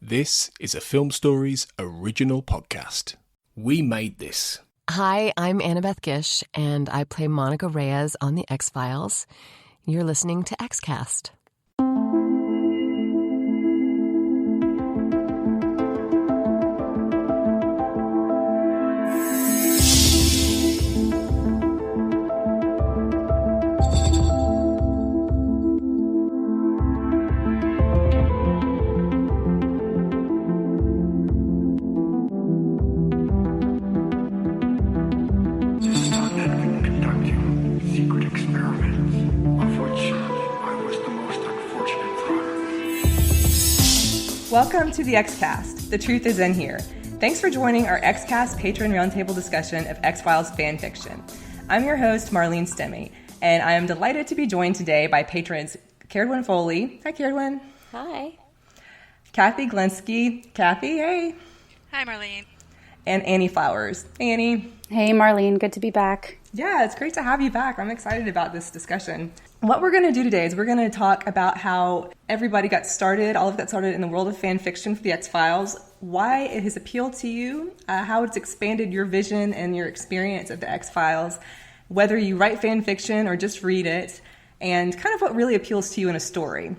This is a Film Stories original podcast. We made this. Hi, I'm Annabeth Gish, and I play Monica Reyes on The X-Files. You're listening to Xcast. Welcome to the Xcast. The truth is in here. Thanks for joining our Xcast Patron Roundtable discussion of X-Files fan fiction. I'm your host, Marlene Stemme, and I am delighted to be joined today by patrons Caredwen Foley. Hi, Caredwen. Hi. Cathy Glinski. Cathy, hey. Hi, Marlene. And Annie Flowers. Hey, Annie. Hey, Marlene. Good to be back. Yeah, it's great to have you back. I'm excited about this discussion. What we're going to do today is we're going to talk about how everybody got started, all of it got started in the world of fan fiction for the X-Files, why it has appealed to you, how it's expanded your vision and your experience of the X-Files, whether you write fan fiction or just read it, and kind of what really appeals to you in a story.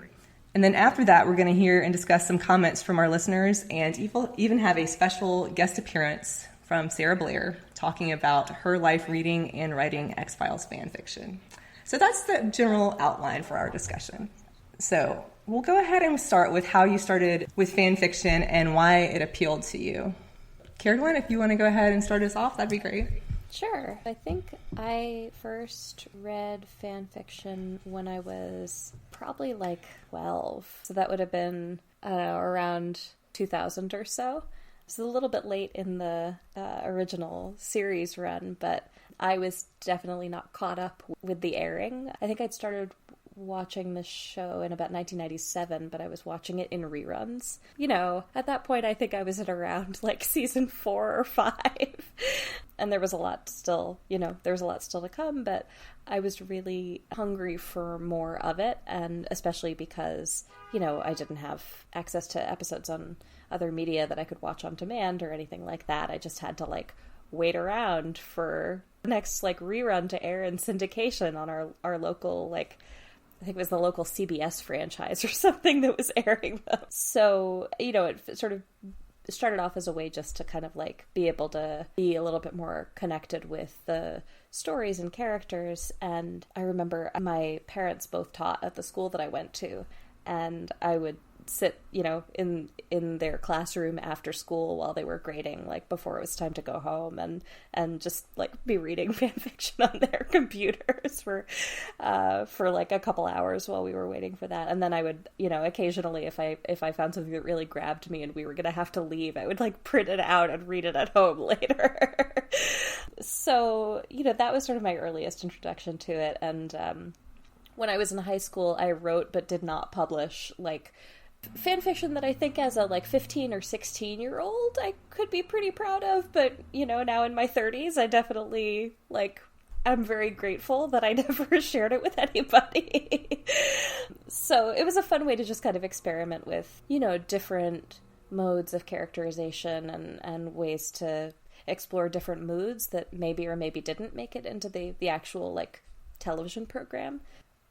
And then after that, we're going to hear and discuss some comments from our listeners and even have a special guest appearance from Sarah Blair talking about her life reading and writing X-Files fan fiction. So that's the general outline for our discussion. So we'll go ahead and start with how you started with fan fiction and why it appealed to you. Caredwen, if you want to go ahead and start us off, that'd be great. Sure. I think I first read fan fiction when I was probably like 12. So that would have been around 2000 or so. It's a little bit late in the original series run, but I was definitely not caught up with the airing. I think I'd started watching the show in about 1997, but I was watching it in reruns. You know, at that point, I think I was at around like season 4 or 5. And there was a lot still, to come, but I was really hungry for more of it. And especially because, I didn't have access to episodes on other media that I could watch on demand or anything like that. I just had to wait around for the next rerun to air in syndication on our local, I think it was the local CBS franchise or something that was airing them. So, it sort of started off as a way just to kind of be able to be a little bit more connected with the stories and characters. And I remember my parents both taught at the school that I went to, and I would sit, in their classroom after school while they were grading, before it was time to go home, and just be reading fan fiction on their computers for a couple hours while we were waiting for that. And then I would, occasionally if I found something that really grabbed me and we were gonna have to leave, I would print it out and read it at home later. So, that was sort of my earliest introduction to it. And when I was in high school, I wrote but did not publish fan fiction that I think as a 15 or 16-year-old I could be pretty proud of, but now in my 30s I definitely I'm very grateful that I never shared it with anybody. So it was a fun way to just kind of experiment with different modes of characterization and ways to explore different moods that maybe or maybe didn't make it into the actual television program.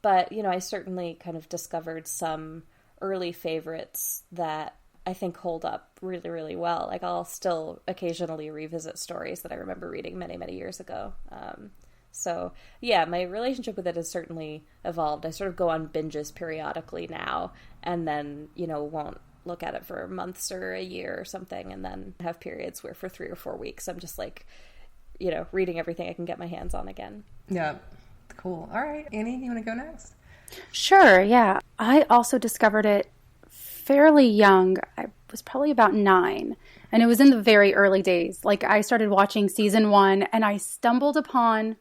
But I certainly kind of discovered some early favorites that I think hold up really, really well. I'll still occasionally revisit stories that I remember reading many, many years ago. So yeah, my relationship with it has certainly evolved. I sort of go on binges periodically now, and then, won't look at it for months or a year or something, and then have periods where for 3 or 4 weeks I'm just reading everything I can get my hands on again. Yeah. Cool. All right. Annie, you want to go next? Sure, yeah. I also discovered it fairly young. I was probably about 9, and it was in the very early days. I started watching season 1, and I stumbled upon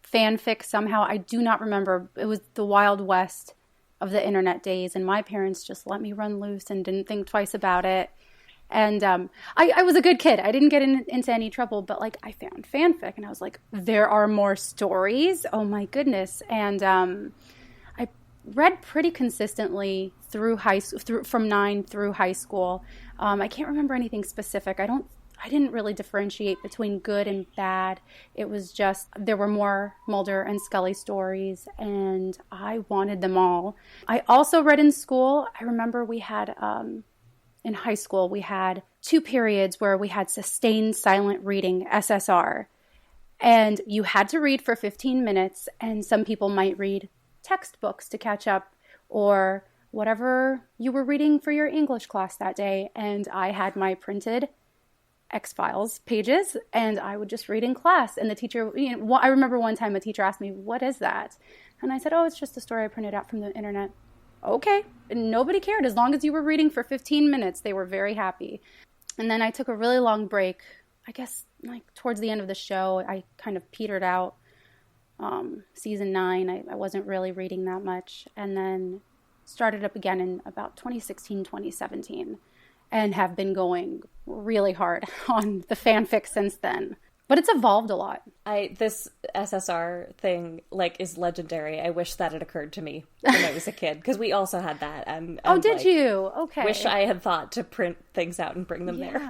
fanfic somehow. I do not remember. It was the Wild West of the internet days, and my parents just let me run loose and didn't think twice about it. And I was a good kid. I didn't get into any trouble, but I found fanfic, and I was like, there are more stories. Oh my goodness. And I read pretty consistently from 9 through high school. I can't remember anything specific. I didn't really differentiate between good and bad. It was just there were more Mulder and Scully stories, and I wanted them all. I also read in school. I remember we had in high school we had 2 periods where we had sustained silent reading, SSR, and you had to read for 15 minutes. And some people might read textbooks to catch up, or whatever you were reading for your English class that day. And I had my printed X-Files pages, and I would just read in class. And the teacher, I remember one time a teacher asked me, "What is that?" And I said, "Oh, it's just a story I printed out from the internet." Okay. And nobody cared. As long as you were reading for 15 minutes, they were very happy. And then I took a really long break. I guess like towards the end of the show, I kind of petered out. Season 9, I wasn't really reading that much. And then started up again in about 2016, 2017. And have been going really hard on the fanfic since then. But it's evolved a lot. This SSR thing is legendary. I wish that had occurred to me when I was a kid, because we also had that. And oh, did you? Okay. Wish I had thought to print things out and bring them there.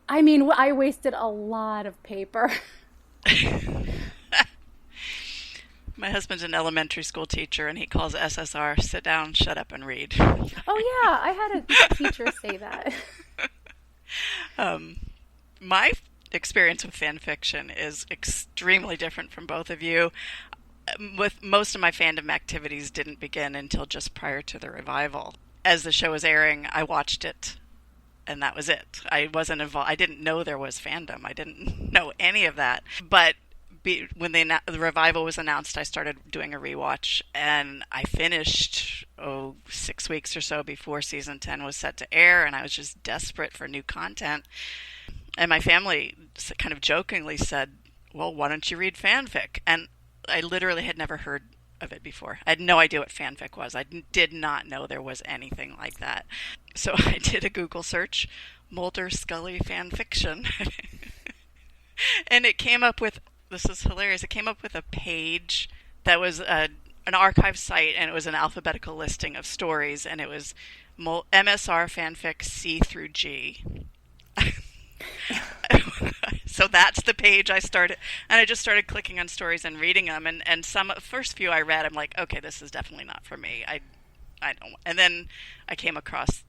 I mean, I wasted a lot of paper. My husband's an elementary school teacher, and he calls SSR, sit down, shut up, and read. Oh, yeah. I had a teacher say that. My experience with fan fiction is extremely different from both of you. With most of my fandom activities didn't begin until just prior to the revival. As the show was airing, I watched it, and that was it. I wasn't involved. I didn't know there was fandom. I didn't know any of that. But when the revival was announced, I started doing a rewatch, and I finished 6 weeks or so before season 10 was set to air, and I was just desperate for new content. And my family kind of jokingly said, "Well, why don't you read fanfic?" And I literally had never heard of it before. I had no idea what fanfic was. I did not know there was anything like that. So I did a Google search, Mulder Scully fanfiction, and it came up with, this is hilarious, it came up with a page that was an archive site, and it was an alphabetical listing of stories, and it was MSR fanfic C through G. So that's the page I started, and I just started clicking on stories and reading them, and some first few I read, I'm like, okay, this is definitely not for me. I don't. And then I came across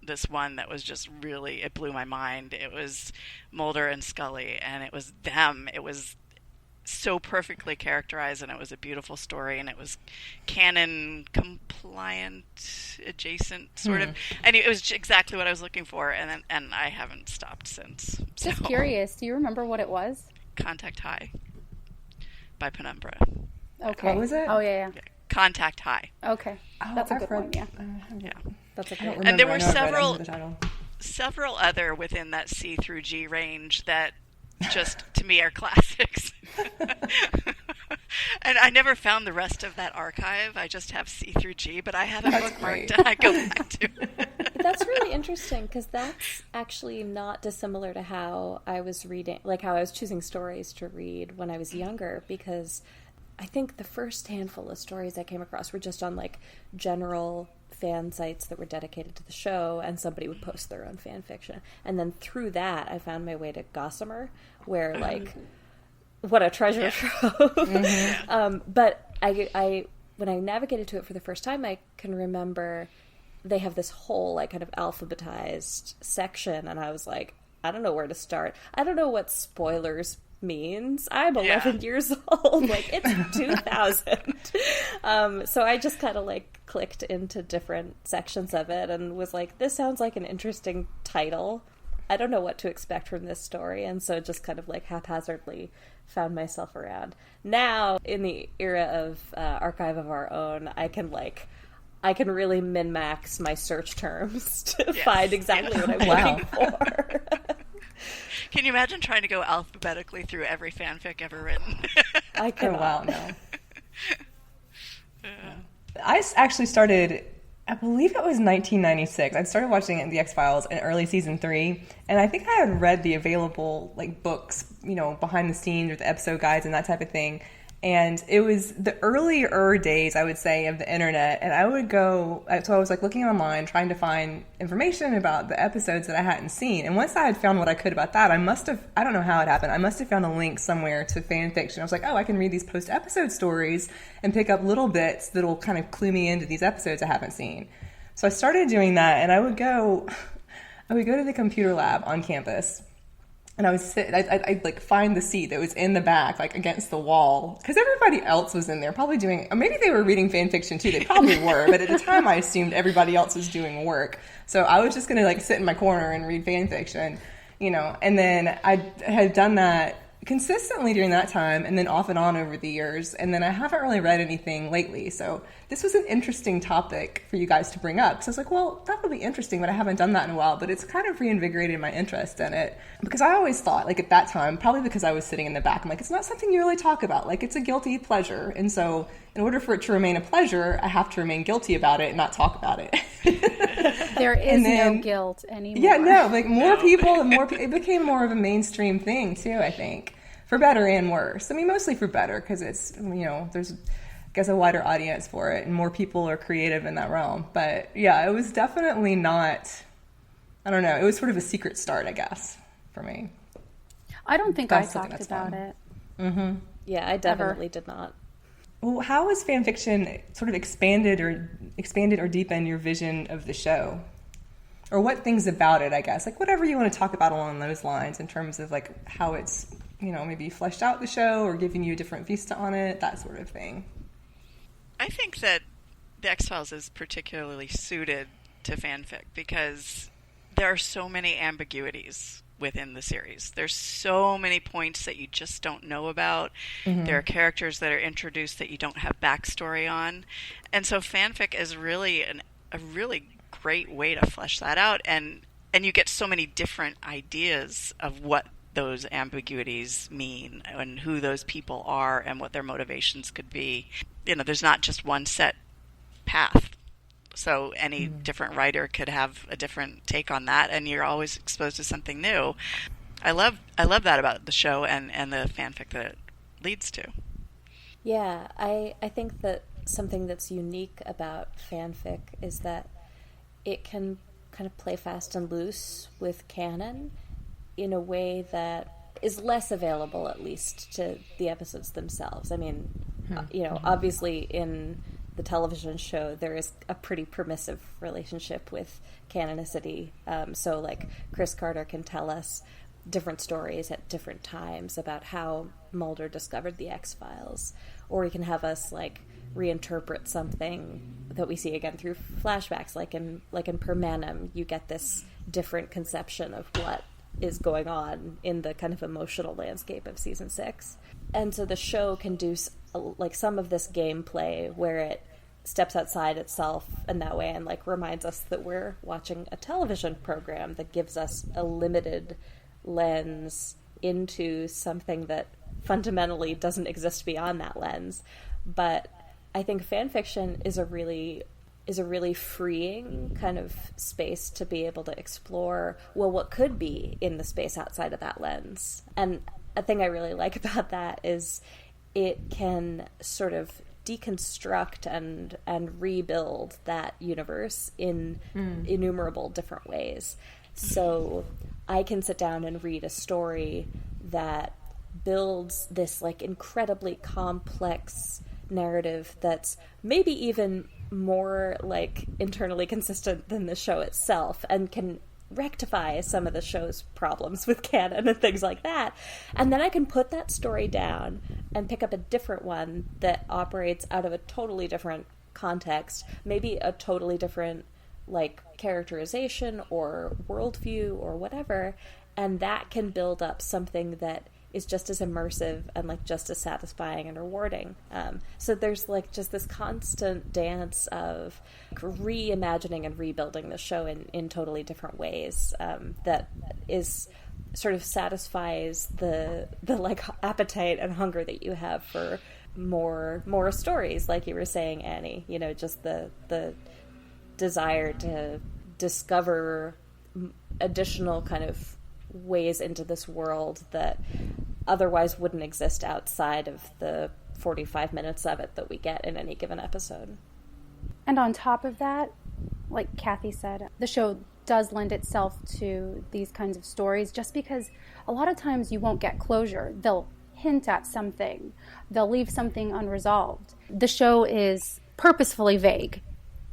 this one that was just really, it blew my mind. It was Mulder and Scully, and it was them. It was so perfectly characterized, and it was a beautiful story, and it was canon compliant, adjacent sort of, and it was exactly what I was looking for, and I haven't stopped since. Just curious, do you remember what it was? Contact High by Penumbra. Okay. What was it? Oh, yeah. Contact High. Okay. That's a good one, yeah. Yeah. That's a Remember, and there were the several other within that C through G range that just, to me, are classics. And I never found the rest of that archive. I just have C through G, but I have a bookmarked and I go back to it. That's really interesting, because that's actually not dissimilar to how I was reading, how I was choosing stories to read when I was younger, because I think the first handful of stories I came across were just on general fan sites that were dedicated to the show, and somebody would post their own fan fiction. And then through that, I found my way to Gossamer, where what a treasure trove. But I when I navigated to it for the first time, I can remember they have this whole kind of alphabetized section, and I was like, I don't know where to start. I don't know what spoilers means. I'm 11 years old. It's 2000. So I just kind of clicked into different sections of it and was like, this sounds like an interesting title. I don't know what to expect from this story. And so just kind of haphazardly found myself around. Now, in the era of Archive of Our Own, I can really min-max my search terms to find exactly what I'm looking for. Can you imagine trying to go alphabetically through every fanfic ever written? I can. Oh, wow, no. I actually started, I believe it was 1996. I started watching The X-Files in early season 3, and I think I had read the available books, behind the scenes or the episode guides and that type of thing. And it was the earlier days, I would say, of the internet. And I would go, so I was like looking online, trying to find information about the episodes that I hadn't seen. And once I had found what I could about that, I don't know how it happened. I must have found a link somewhere to fan fiction. I was like, oh, I can read these post-episode stories and pick up little bits that'll kind of clue me into these episodes I haven't seen. So I started doing that, and I would go to the computer lab on campus. And I would sit, I'd like find the seat that was in the back, like against the wall, because everybody else was in there probably doing, or maybe they were reading fan fiction too. They probably were, but at the time I assumed everybody else was doing work. So I was just going to like sit in my corner and read fan fiction, and then I had done that consistently during that time, and then off and on over the years. And then I haven't really read anything lately. So this was an interesting topic for you guys to bring up. So I was like, well, that would be interesting, but I haven't done that in a while. But it's kind of reinvigorated my interest in it. Because I always thought, like at that time, probably because I was sitting in the back, I'm like, it's not something you really talk about. Like it's a guilty pleasure. And so in order for it to remain a pleasure, I have to remain guilty about it and not talk about it. There is no guilt anymore. Yeah, no, like more people, it became more of a mainstream thing too, I think, for better and worse. I mean, mostly for better, because it's, there's, I guess, a wider audience for it, and more people are creative in that realm. But yeah, it was definitely not, I don't know, it was sort of a secret start, I guess, for me. I don't think I talked about it. Mm-hmm. Yeah, I definitely did not. Well, how has fan fiction sort of expanded or deepened your vision of the show? Or what things about it, I guess? Like whatever you want to talk about along those lines in terms of like how it's, maybe fleshed out the show or giving you a different vista on it, that sort of thing. I think that The X-Files is particularly suited to fanfic because there are so many ambiguities within the series. There's so many points that you just don't know about. Mm-hmm. There are characters that are introduced that you don't have backstory on. And so fanfic is really a really great way to flesh that out. And you get so many different ideas of what those ambiguities mean and who those people are and what their motivations could be. There's not just one set path. So any different writer could have a different take on that, and you're always exposed to something new. I love that about the show and the fanfic that it leads to. Yeah, I think that something that's unique about fanfic is that it can kind of play fast and loose with canon in a way that is less available, at least, to the episodes themselves. I mean, obviously in the television show, there is a pretty permissive relationship with canonicity. So, like, Chris Carter can tell us different stories at different times about how Mulder discovered the X-Files. Or he can have us, like, reinterpret something that we see again through flashbacks. Like in Permanum, you get this different conception of what is going on in the kind of emotional landscape of season 6. And so the show can do like some of this gameplay where it steps outside itself in that way and like reminds us that we're watching a television program that gives us a limited lens into something that fundamentally doesn't exist beyond that lens. But I think fan fiction is a really freeing kind of space to be able to explore, well, what could be in the space outside of that lens. And a thing I really like about that is it can sort of deconstruct and rebuild that universe in innumerable different ways. So I can sit down and read a story that builds this like incredibly complex narrative that's maybe even more like internally consistent than the show itself and can rectify some of the show's problems with canon and things like that. And then I can put that story down and pick up a different one that operates out of a totally different context, maybe a totally different like characterization or worldview or whatever, and that can build up something that is just as immersive and like just as satisfying and rewarding. So there's like just this constant dance of reimagining and rebuilding the show in totally different ways that is sort of satisfies the like appetite and hunger that you have for more stories, like you were saying, Annie. Just the desire to discover additional kind of ways into this world that otherwise wouldn't exist outside of the 45 minutes of it that we get in any given episode. And on top of that, like Cathy said, the show does lend itself to these kinds of stories just because a lot of times you won't get closure. They'll hint at something. They'll leave something unresolved. The show is purposefully vague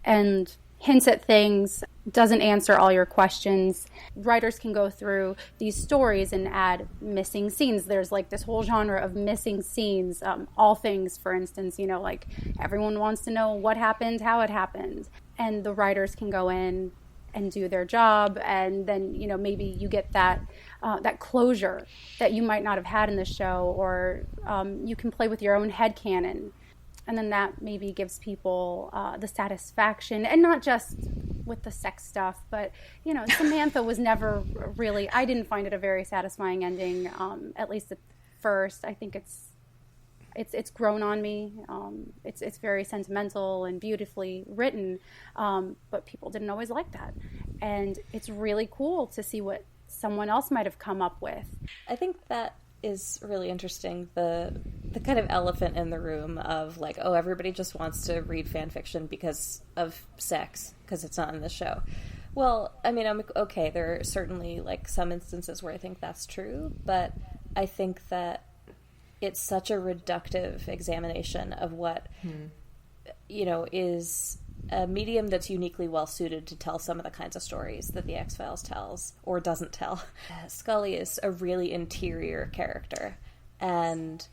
and hints at things, doesn't answer all your questions. Writers can go through these stories and add missing scenes. There's like this whole genre of missing scenes. All things, for instance, like everyone wants to know what happened, how it happened. And the writers can go in and do their job, and then maybe you get that closure that you might not have had in the show, or you can play with your own headcanon, and then that maybe gives people the satisfaction, and not just with the sex stuff, but Samantha was never really, I didn't find it a very satisfying ending, at least at first. I think it's grown on me. It's very sentimental and beautifully written, but people didn't always like that. And it's really cool to see what someone else might have come up with. I think that is really interesting, the kind of elephant in the room of like, oh, everybody just wants to read fan fiction because of sex, because it's not in the show. Well, I mean, I'm okay, there are certainly like some instances where I think that's true, but I think that it's such a reductive examination of what, is a medium that's uniquely well suited to tell some of the kinds of stories that the X-Files tells or doesn't tell. Scully is a really interior character, and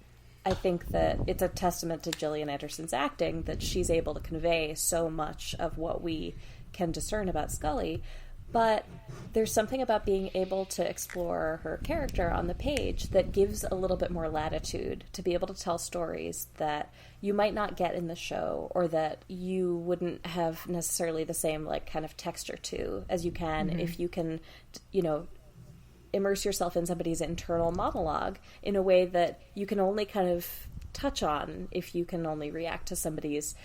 I think that it's a testament to Gillian Anderson's acting that she's able to convey so much of what we can discern about Scully. But there's something about being able to explore her character on the page that gives a little bit more latitude to be able to tell stories that you might not get in the show, or that you wouldn't have necessarily the same like kind of texture to as you can if you can, immerse yourself in somebody's internal monologue in a way that you can only kind of touch on if you can only react to somebody's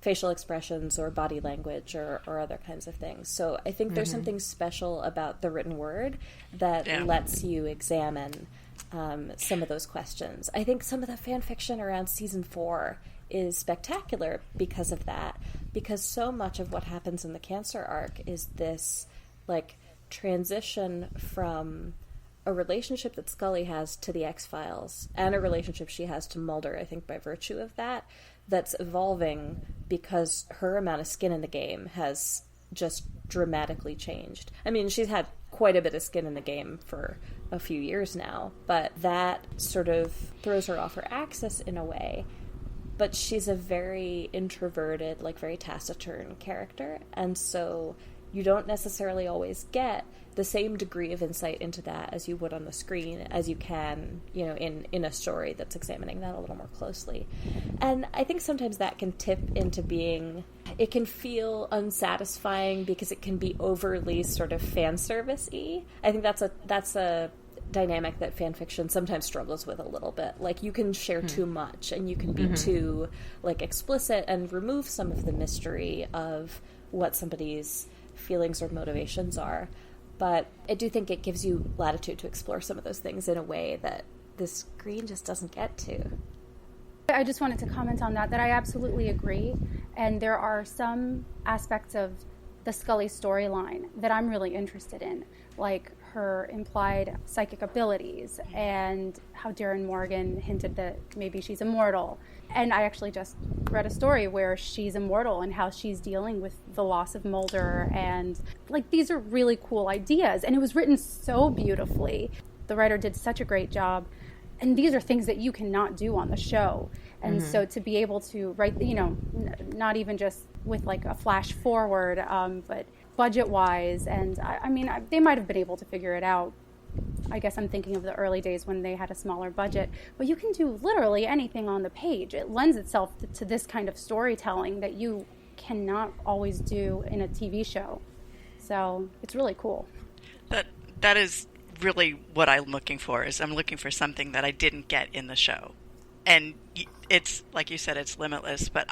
facial expressions or body language or other kinds of things. So I think there's something special about the written word that lets you examine some of those questions. I think some of the fan fiction around season 4 is spectacular because of that, because so much of what happens in the Cancer arc is this like transition from a relationship that Scully has to the X-Files and a relationship she has to Mulder, I think by virtue of that, that's evolving because her amount of skin in the game has just dramatically changed. I mean, she's had quite a bit of skin in the game for a few years now, but that sort of throws her off her axis in a way. But she's a very introverted, like very taciturn character, and so you don't necessarily always get the same degree of insight into that as you would on the screen as you can, in a story that's examining that a little more closely. And I think sometimes that can tip into being, it can feel unsatisfying because it can be overly sort of fan service-y. I think that's a dynamic that fan fiction sometimes struggles with a little bit. Like, you can share too much and you can be too like explicit and remove some of the mystery of what somebody's feelings or motivations are. But I do think it gives you latitude to explore some of those things in a way that the screen just doesn't get to. I just wanted to comment on that I absolutely agree. And there are some aspects of the Scully storyline that I'm really interested in, like her implied psychic abilities and how Darren Morgan hinted that maybe she's immortal. And I actually just read a story where she's immortal and how she's dealing with the loss of Mulder. And like, these are really cool ideas. And it was written so beautifully. The writer did such a great job. And these are things that you cannot do on the show. And so to be able to write, not even just with like a flash forward, but budget-wise. And I mean, they might have been able to figure it out. I guess I'm thinking of the early days when they had a smaller budget. But you can do literally anything on the page. It lends itself to this kind of storytelling that you cannot always do in a TV show. So it's really cool. That is really what I'm looking for. Is I'm looking for something that I didn't get in the show. And it's, like you said, it's limitless. But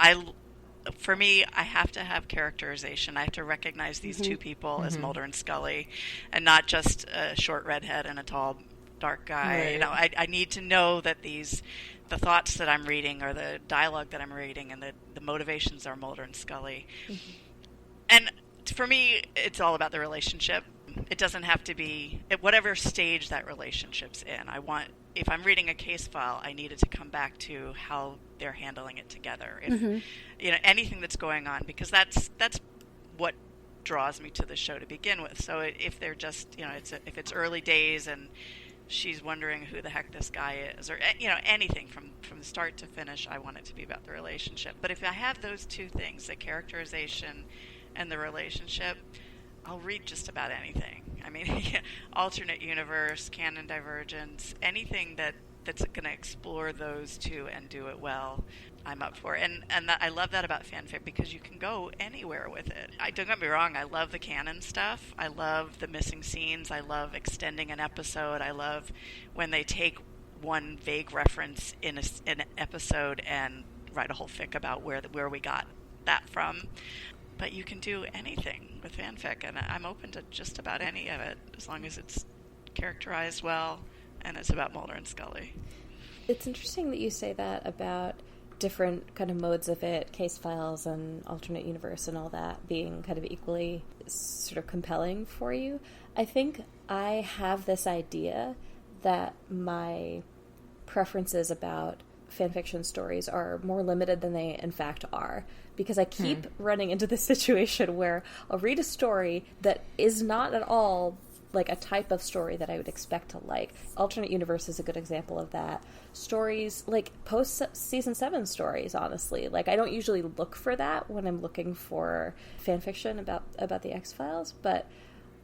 for me, I have to have characterization. I have to recognize these two people as Mulder and Scully, and not just a short redhead and a tall dark guy. Right. You know, I need to know that the thoughts that I'm reading or the dialogue that I'm reading and the motivations are Mulder and Scully. Mm-hmm. And for me, it's all about the relationship. It doesn't have to be at whatever stage that relationship's in. If I'm reading a case file, I need it to come back to how they're handling it together. If you know, anything that's going on, because that's what draws me to the show to begin with. So if they're just, you know, if it's early days and she's wondering who the heck this guy is, or, you know, anything from the start to finish, I want it to be about the relationship. But if I have those two things, the characterization and the relationship, I'll read just about anything. I mean, alternate universe, canon divergence, anything that's going to explore those two and do it well, I'm up for. And I love that about fanfic, because you can go anywhere with it. Don't get me wrong, I love the canon stuff. I love the missing scenes. I love extending an episode. I love when they take one vague reference in an episode and write a whole fic about where we got that from. But you can do anything with fanfic, and I'm open to just about any of it, as long as it's characterized well and it's about Mulder and Scully. It's interesting that you say that about different kind of modes of it, case files and alternate universe and all that being kind of equally sort of compelling for you. I think I have this idea that my preferences about fanfiction stories are more limited than they in fact are, because I keep running into this situation where I'll read a story that is not at all like a type of story that I would expect to like. Alternate Universe is a good example of that. Stories like post-season 7 stories, honestly. Like, I don't usually look for that when I'm looking for fanfiction about the X-Files, but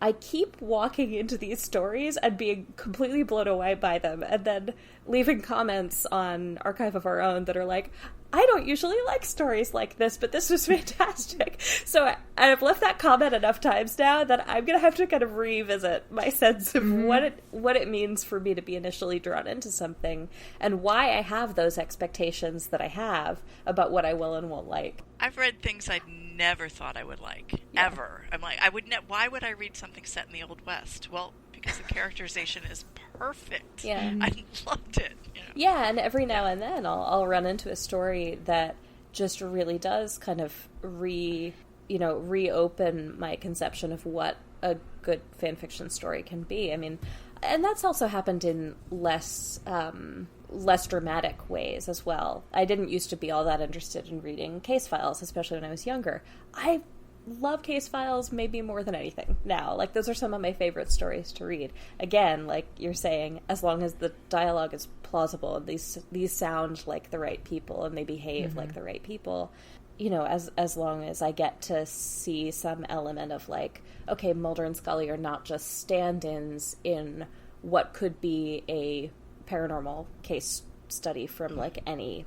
I keep walking into these stories and being completely blown away by them, and then leaving comments on Archive of Our Own that are like, I don't usually like stories like this, but this was fantastic. So I've left that comment enough times now that I'm going to have to kind of revisit my sense of what it means for me to be initially drawn into something, and why I have those expectations that I have about what I will and won't like. I've read things I never thought I would like, ever. I'm like, why would I read something set in the Old West? Well, because the characterization is perfect. Yeah. I loved it. You know? Yeah, and every now and then I'll run into a story that just really does kind of reopen my conception of what a good fanfiction story can be. I mean, and that's also happened in less dramatic ways as well. I didn't used to be all that interested in reading case files, especially when I was younger. I love case files maybe more than anything now. Like, those are some of my favorite stories to read. Again, like you're saying, as long as the dialogue is plausible and these sound like the right people and they behave like the right people, you know, as long as I get to see some element of like, okay, Mulder and Scully are not just stand-ins in what could be a paranormal case study from like any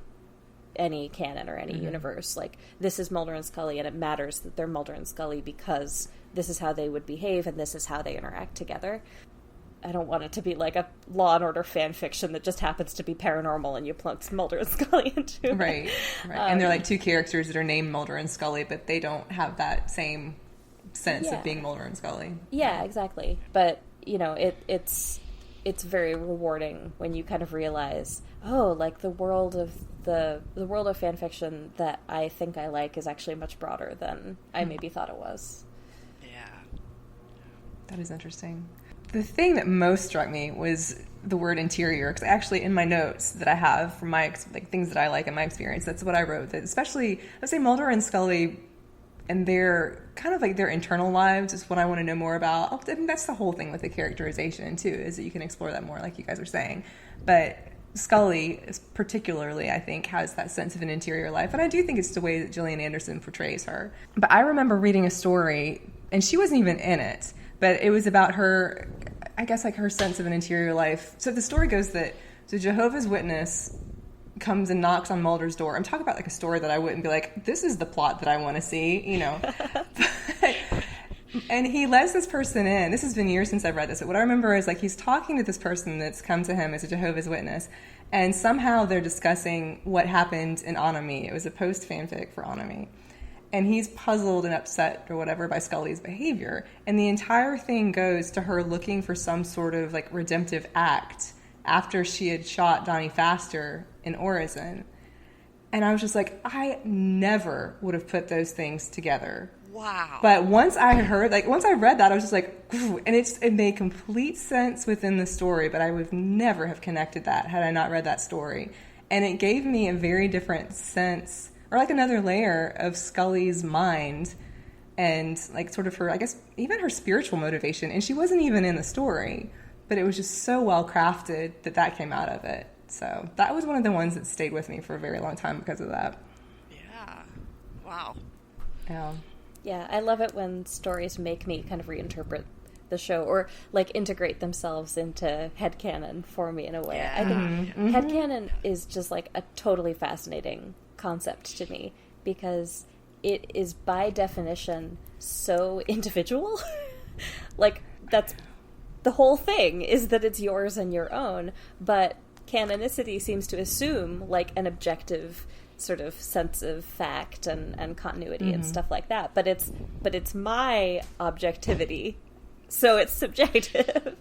canon or any universe. Like, this is Mulder and Scully, and it matters that they're Mulder and Scully because this is how they would behave and this is how they interact together. I don't want it to be like a Law and Order fan fiction that just happens to be paranormal and you plunk Mulder and Scully into it. Right. And they're like two characters that are named Mulder and Scully, but they don't have that same sense of being Mulder and Scully. Yeah, exactly. But, you know, it's very rewarding when you kind of realize, oh, like the world of fan fiction that I think I like is actually much broader than I maybe thought it was. Yeah. That is interesting. The thing that most struck me was the word interior, because actually in my notes that I have from my things that I like in my experience, that's what I wrote. That especially, let's say Mulder and Scully and their kind of like their internal lives is what I want to know more about. I mean, that's the whole thing with the characterization too, is that you can explore that more, like you guys were saying. But Scully, particularly, I think, has that sense of an interior life, and I do think it's the way that Gillian Anderson portrays her. But I remember reading a story, and she wasn't even in it, but it was about her, I guess, like her sense of an interior life. So the story goes that the Jehovah's Witness comes and knocks on Mulder's door. I'm talking about like a story that I wouldn't be like, this is the plot that I want to see, you know. And he lets this person in. This has been years since I've read this, but what I remember is like he's talking to this person that's come to him as a Jehovah's Witness, and somehow they're discussing what happened in Anami. It was a post fanfic for Anami. and he's puzzled and upset or whatever by Scully's behavior. And the entire thing goes to her looking for some sort of like redemptive act after she had shot Donnie Pfaster in Orizon. And I was just like, I never would have put those things together. Wow. But once I read that, I was just like, ooh, and it made complete sense within the story, but I would never have connected that had I not read that story. And it gave me a very different sense, or like another layer of Scully's mind and like sort of her, I guess, even her spiritual motivation. And she wasn't even in the story, but it was just so well crafted that came out of it. So that was one of the ones that stayed with me for a very long time because of that. Yeah. Wow. Yeah. Yeah, I love it when stories make me kind of reinterpret the show or like integrate themselves into headcanon for me in a way. Yeah. I think headcanon is just like a totally fascinating concept to me because it is by definition so individual. Like that's the whole thing is that it's yours and your own, but canonicity seems to assume like an objective sort of sense of fact and continuity and stuff like that. But it's my objectivity, so it's subjective.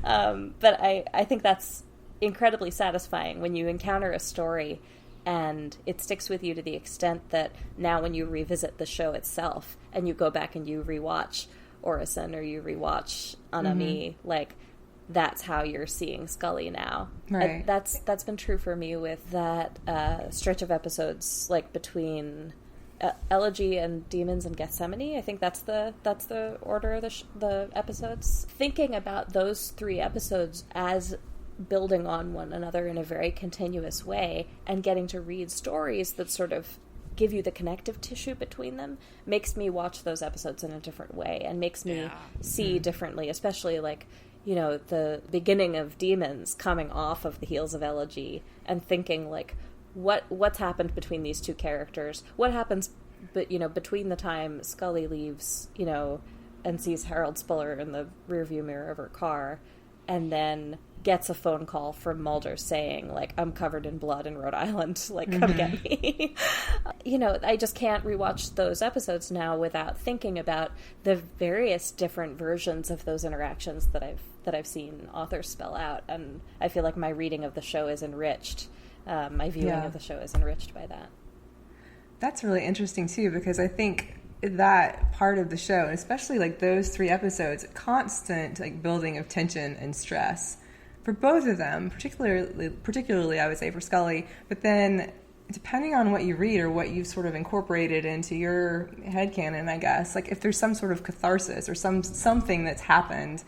But I think that's incredibly satisfying when you encounter a story and it sticks with you to the extent that now when you revisit the show itself and you go back and you rewatch Orison or you rewatch Anami, like that's how you're seeing Scully now. Right. And that's been true for me with that stretch of episodes, like between Elegy and Demons and Gethsemane. I think that's the order of the episodes. Thinking about those 3 episodes as building on one another in a very continuous way and getting to read stories that sort of give you the connective tissue between them makes me watch those episodes in a different way and makes me see differently, especially like, you know, the beginning of Demons coming off of the heels of Elegy and thinking like what's happened between these two characters, what happens between the time Scully leaves, you know, and sees Harold Spuller in the rearview mirror of her car and then gets a phone call from Mulder saying, like, I'm covered in blood in Rhode Island, like, come get me. You know, I just can't rewatch those episodes now without thinking about the various different versions of those interactions that I've seen authors spell out, and I feel like my reading of the show is enriched. My viewing of the show is enriched by that. That's really interesting, too, because I think that part of the show, and especially, like, those 3 episodes, constant, like, building of tension and stress for both of them, particularly I would say for Scully, but then depending on what you read or what you've sort of incorporated into your headcanon, I guess, like if there's some sort of catharsis or something that's happened,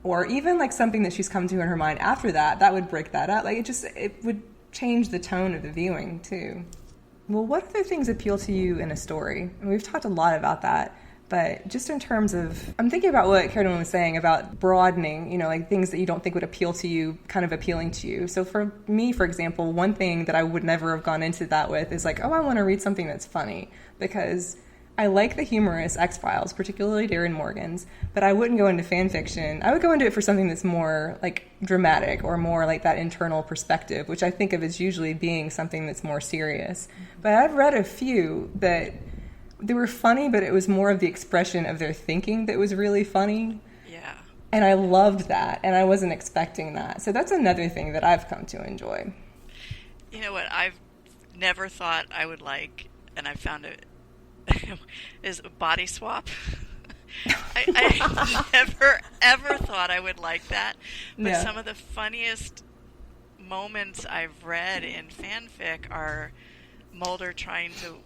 or even like something that she's come to in her mind after that would break that up. Like it would change the tone of the viewing too. Well, what other things appeal to you in a story? And we've talked a lot about that. But just in terms of, I'm thinking about what Caredwen was saying about broadening, you know, like things that you don't think would appeal to you, kind of appealing to you. So for me, for example, one thing that I would never have gone into that with is like, oh, I want to read something that's funny because I like the humorous X-Files, particularly Darren Morgan's, but I wouldn't go into fan fiction. I would go into it for something that's more like dramatic or more like that internal perspective, which I think of as usually being something that's more serious. But I've read a few that they were funny, but it was more of the expression of their thinking that was really funny. Yeah. And I loved that, and I wasn't expecting that. So that's another thing that I've come to enjoy. You know what I've never thought I would like, and I found it, is Body Swap. I never, ever thought I would like that. But some of the funniest moments I've read in fanfic are Mulder trying to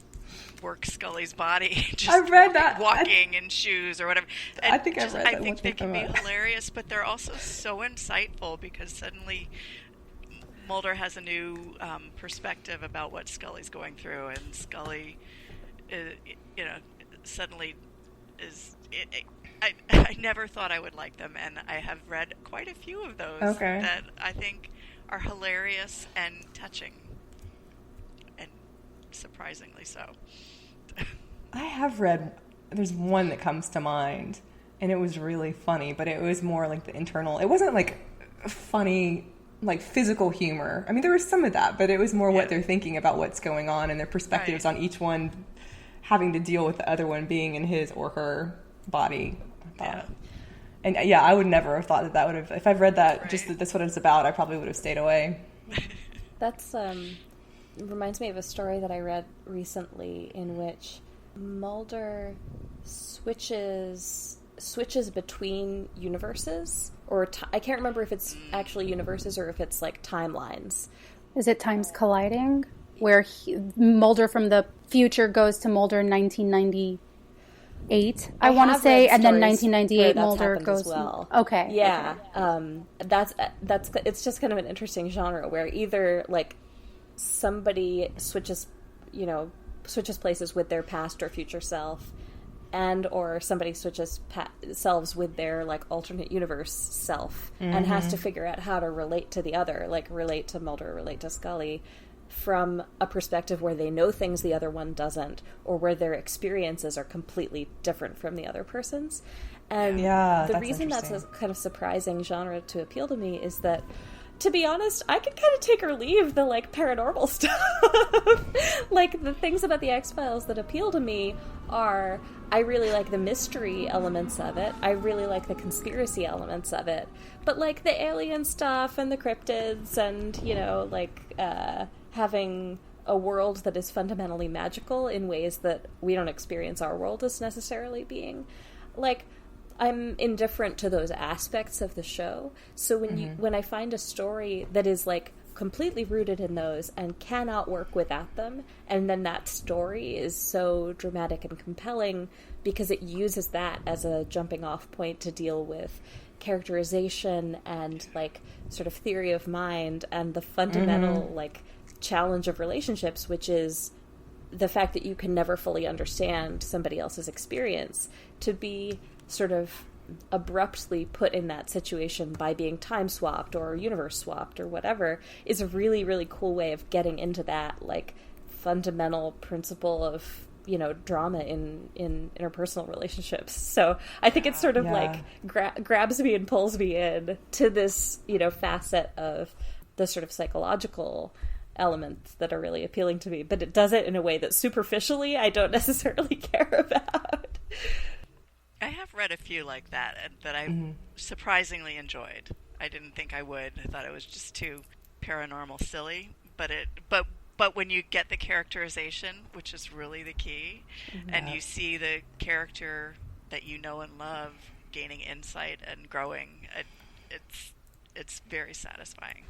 work Scully's body, just I've read that. Walking in shoes or whatever. And I think I've read that. I think they can be hilarious, but they're also so insightful because suddenly Mulder has a new perspective about what Scully's going through, and Scully, suddenly is. I never thought I would like them, and I have read quite a few of those that I think are hilarious and touching, and surprisingly so. I have read, there's one that comes to mind, and it was really funny, but it was more like the internal, it wasn't like funny, like physical humor. I mean, there was some of that, but it was more what they're thinking about what's going on and their perspectives on each one having to deal with the other one being in his or her body. And yeah, I would never have thought that would have, if I've read that, just that that's what it's about, I probably would have stayed away. That's reminds me of a story that I read recently in which Mulder switches between universes, or I can't remember if it's actually universes or if it's like timelines. Is it times colliding, where Mulder from the future goes to Mulder in 1998? I want to say, and then 1998 Mulder goes. As well. Okay. Yeah, okay. That's it's just kind of an interesting genre where either like somebody switches places with their past or future self, and or somebody switches selves with their like alternate universe self, and has to figure out how to relate to the other, like relate to Mulder, relate to Scully, from a perspective where they know things the other one doesn't, or where their experiences are completely different from the other person's. And the reason that's a kind of surprising genre to appeal to me is that, to be honest, I can kind of take or leave the, like, paranormal stuff. Like, the things about the X-Files that appeal to me are, I really like the mystery elements of it. I really like the conspiracy elements of it. But, like, the alien stuff and the cryptids and, you know, like, having a world that is fundamentally magical in ways that we don't experience our world as necessarily being. Like, I'm indifferent to those aspects of the show. So when I find a story that is like completely rooted in those and cannot work without them, and then that story is so dramatic and compelling because it uses that as a jumping off point to deal with characterization and like sort of theory of mind and the fundamental like challenge of relationships, which is the fact that you can never fully understand somebody else's experience, to be sort of abruptly put in that situation by being time swapped or universe swapped or whatever, is a really, really cool way of getting into that like fundamental principle of, you know, drama in interpersonal relationships. So I think it sort of like grabs me and pulls me in to this, you know, facet of the sort of psychological elements that are really appealing to me, but it does it in a way that superficially I don't necessarily care about. I have read a few like that and that I surprisingly enjoyed. I didn't think I would. I thought it was just too paranormal silly, but when you get the characterization, which is really the key, and you see the character that you know and love gaining insight and growing, it's very satisfying.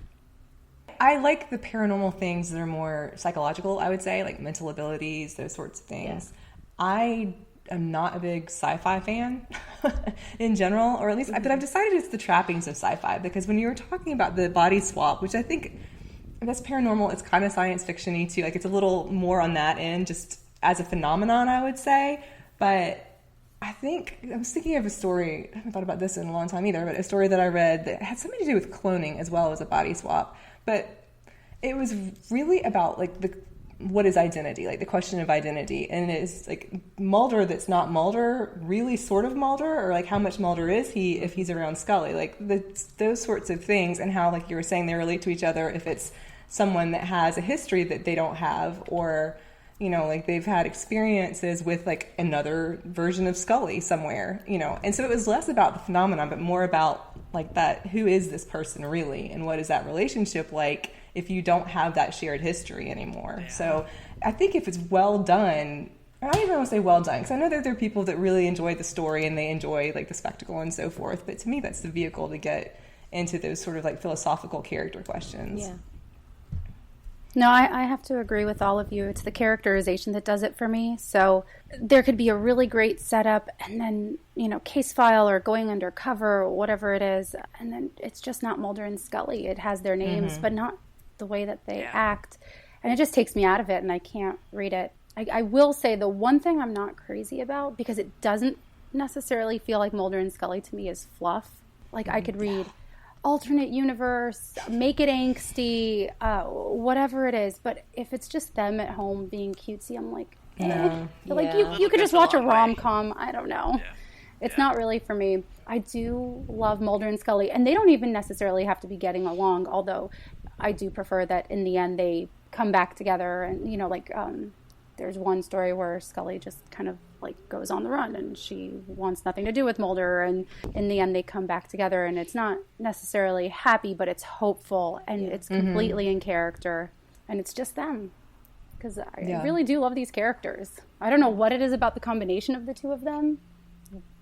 I like the paranormal things that are more psychological, I would say, like mental abilities, those sorts of things. I am not a big sci-fi fan in general, or at least, but I've decided it's the trappings of sci-fi, because when you were talking about the body swap, which I think that's paranormal, it's kind of science fiction-y too, like it's a little more on that end, just as a phenomenon, I would say. But I was thinking of a story, I haven't thought about this in a long time either, but a story that I read that had something to do with cloning as well as a body swap. But it was really about like what is identity, like the question of identity, and it's like Mulder that's not Mulder, really sort of Mulder, or like how much Mulder is he if he's around Scully, like those sorts of things, and how, like you were saying, they relate to each other if it's someone that has a history that they don't have, or you know, like they've had experiences with like another version of Scully somewhere, you know. And so it was less about the phenomenon, but more about like that, who is this person really, and what is that relationship like if you don't have that shared history anymore. Yeah. So I think if it's well done, I don't even want to say well done, because I know that there are people that really enjoy the story and they enjoy like the spectacle and so forth, but to me that's the vehicle to get into those sort of like philosophical character questions. Yeah. No, I have to agree with all of you. It's the characterization that does it for me. So there could be a really great setup and then, you know, case file or going undercover or whatever it is, and then it's just not Mulder and Scully. It has their names, but not the way that they act. And it just takes me out of it and I can't read it. I will say the one thing I'm not crazy about, because it doesn't necessarily feel like Mulder and Scully to me, is fluff. Like I could read alternate universe, make it angsty, whatever it is. But if it's just them at home being cutesy, I'm like, like you could just watch a rom-com. I don't know. Yeah. It's not really for me. I do love Mulder and Scully, and they don't even necessarily have to be getting along, although I do prefer that in the end they come back together and, you know, like There's one story where Scully just kind of like goes on the run and she wants nothing to do with Mulder, and in the end they come back together, and it's not necessarily happy, but it's hopeful, and it's completely in character, and it's just them. Because I really do love these characters. I don't know what it is about the combination of the two of them.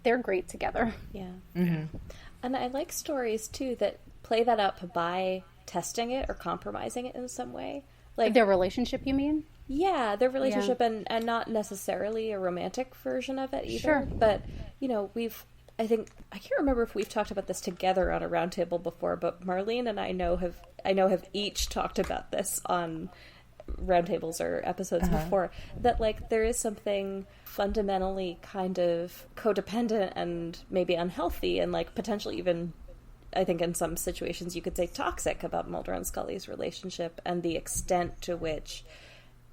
They're great together. Yeah. And I like stories too that play that up by testing it or compromising it in some way. Like their relationship, you mean? Yeah, their relationship, and not necessarily a romantic version of it either. Sure. But, you know, I can't remember if we've talked about this together on a roundtable before, but Marlene and I know have each talked about this on roundtables or episodes before, that like there is something fundamentally kind of codependent and maybe unhealthy and like potentially even, I think in some situations you could say toxic about Mulder and Scully's relationship, and the extent to which,